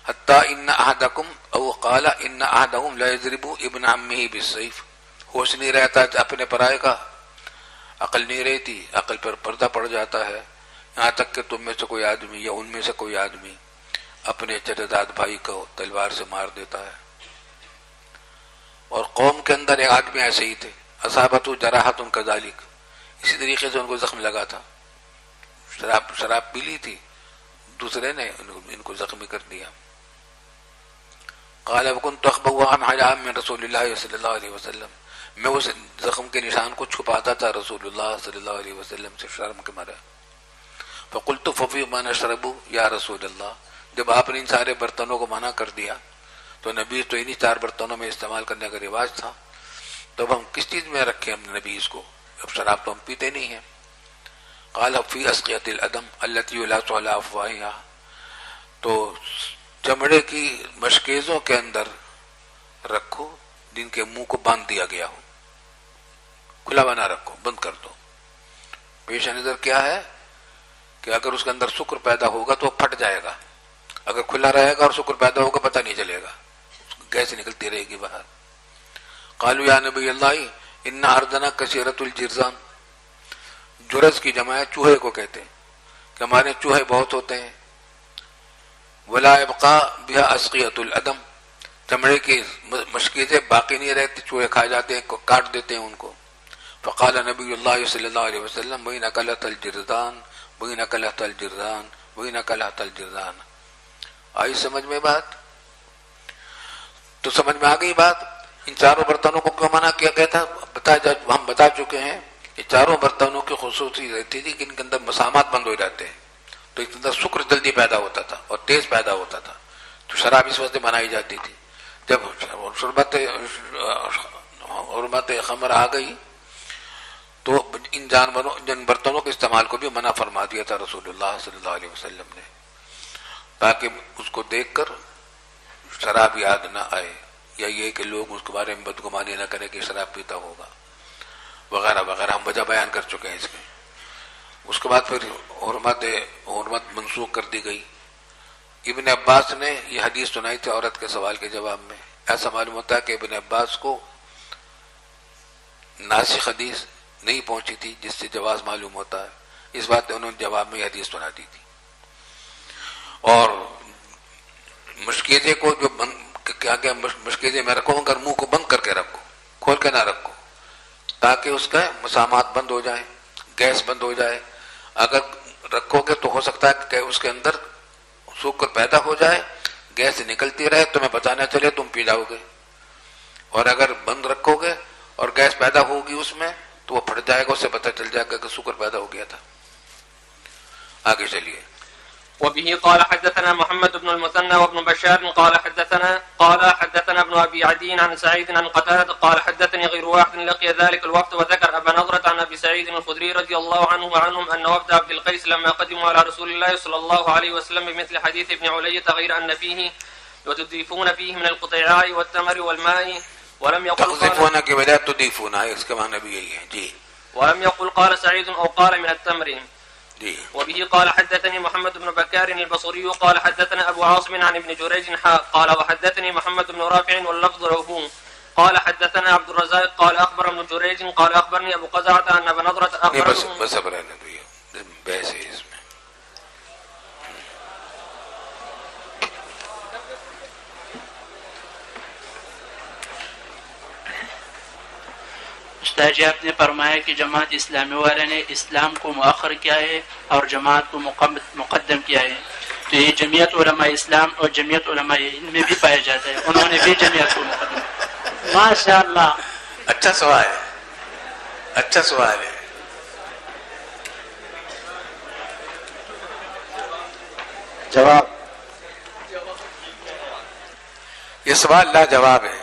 حتی ان احدکم او قال ان احدهم لا یضرب ابن عمه بالسیف، ہوش نہیں رہتا اپنے پرائے کا، عقل نہیں رہتی، عقل پر پردہ پڑ جاتا ہے. یہاں تک کہ تم میں سے کوئی آدمی یا ان میں سے کوئی آدمی اپنے چچزاد بھائی کو تلوار سے مار دیتا ہے. اور قوم کے اندر ایک آدمی ایسے ہی تھے، اصابتہ جراحۃ کذالک، اسی طریقے سے ان کو زخم لگا تھا، شراب پی لی تھی، دوسرے نے ان کو زخمی کر دیا. قال وكنت اخبأ عن حياء من رسول الله صلی اللہ علیہ وسلم، میں اس زخم کے نشان کو چھپاتا تھا رسول اللہ صلی اللہ علیہ وسلم سے شرم کے مارے. فقلت ففي ما نشرب یا رسول اللہ، جب آپ نے ان سارے برتنوں کو منع کر دیا تو نبیذ تو انہی 4 برتنوں میں استعمال کرنے کا رواج تھا، تو اب ہم کس چیز میں رکھیں ہم نبیذ کو؟ اب شراب تو ہم پیتے نہیں ہیں. قال فی اسقیۃ الادم التي يلاص على افواهها، تو چمڑے کی مشکیزوں کے اندر رکھو جن کے منہ کو باندھ دیا گیا ہو، کھلا بنا رکھو، بند کر دو. پیش نظر کیا ہے کہ اگر اس کے اندر سکر پیدا ہوگا تو وہ پھٹ جائے گا، اگر کھلا رہے گا اور سکر پیدا ہوگا پتہ نہیں چلے گا، گیس نکلتی رہے گی باہر. قالوا یا نبی اللہ ان ارضنا کثیرۃ الجرذان، جرز کی جمع ہے چوہے کو کہتے ہیں کہ ہمارے چوہے بہت ہوتے ہیں. ولا يبقى بها اسقیۃ العدم، چمڑے کی مشکیزیں باقی نہیں رہتی، چوہے کھا جاتے ہیں، کاٹ دیتے ہیں ان کو. فقال نبی اللہ صلی اللہ علیہ وسلم وإنك لتلجرذان وإنك لتلجرذان وإنك لتلجرذان. آئی سمجھ میں بات؟ تو سمجھ میں آ گئی بات. ان 4 برتنوں کو کیوں منع کیا گیا تھا ہم بتا چکے ہیں. یہ 4 برتنوں کی خصوصی رہتی تھی کہ ان کے اندر مسامات بند ہو جاتے ہیں، تو اس کے اندر شکر جلدی پیدا ہوتا تھا اور تیز پیدا ہوتا تھا. تو شراب اس وجہ بنائی جاتی تھی. جب حرمت خمر آ گئی تو جن برتنوں کے استعمال کو بھی منع فرما دیا تھا رسول اللہ صلی اللہ علیہ وسلم نے، تاکہ اس کو دیکھ کر شراب یاد نہ آئے، یا یہ کہ لوگ اس کے بارے میں بدگمانی نہ کریں کہ شراب پیتا ہوگا وغیرہ وغیرہ. ہم وجہ بیان کر چکے ہیں اس کی. اس کے بعد پھر حرمت منسوخ کر دی گئی. ابن عباس نے یہ حدیث سنائی تھی عورت کے سوال کے جواب میں. ایسا معلوم ہوتا ہے کہ ابن عباس کو ناسخ حدیث نہیں پہنچی تھی جس سے جواز معلوم ہوتا ہے، اس بات نے انہوں نے جواب میں یہ حدیث سنا دی تھی. اور مشکیزے کو جو کیا مشکیزے میں رکھو اگر منہ کو بند کر کے رکھو، کھول کے نہ رکھو، تاکہ اس کا مسامات بند ہو جائیں، گیس بند ہو جائے. اگر رکھو گے تو ہو سکتا ہے کہ اس کے اندر سوکر پیدا ہو جائے، گیس نکلتی رہے، تمہیں پتہ نہ چلے، تم پی جاؤ گے. اور اگر بند رکھو گے اور گیس پیدا ہوگی اس میں تو وہ پھٹ جائے گا، اس سے پتہ چل جائے گا کہ سوکر پیدا ہو گیا تھا. آگے چلیے. وبه قال حدثنا محمد بن المثنى وابن بشار قال حدثنا ابن ابي عدي عن سعيد عن قتادة قال حدثني غير واحد لقي ذلك الوقت وذكر ابا نضرة عن ابي سعيد الخدري رضي الله عنه وعنهم ان وفد عبد القيس لما قدموا على رسول الله صلى الله عليه وسلم بمثل حديث ابن علية غير ان فيه وتضيفون فيه من القطيعاء والتمر والماء ولم يقل تضيفون کے بجائے تضيفون ہے، اس کا معنی بھی یہی ہے. جی. ولم يقل قال سعيد او قال من التمر. جی. وبه قال حدثني محمد بن بكار البصري قال حدثنا ابو عاصم عن ابن جريج قال وحدثني محمد بن رافع واللفظ له قال حدثنا عبد الرزاق قال اخبر ابن جريج قال اخبرني ابو قزعة ان ابا نضرة اخبره. بس اب رہنے دو، یہ بحث ہے اس میں. استاد جی آپ نے فرمایا کہ جماعت اسلامی والے نے اسلام کو مؤخر کیا ہے اور جماعت کو مقدم کیا ہے، تو یہ جمعیت علماء اسلام اور جمعیت علماء ہند میں بھی پایا جاتا ہے، انہوں نے بھی جمعیت کو مقدم کیا. ماشاء اللہ. اچھا سوال ہے، اچھا سوال ہے. جواب. یہ سوال لاجواب ہے.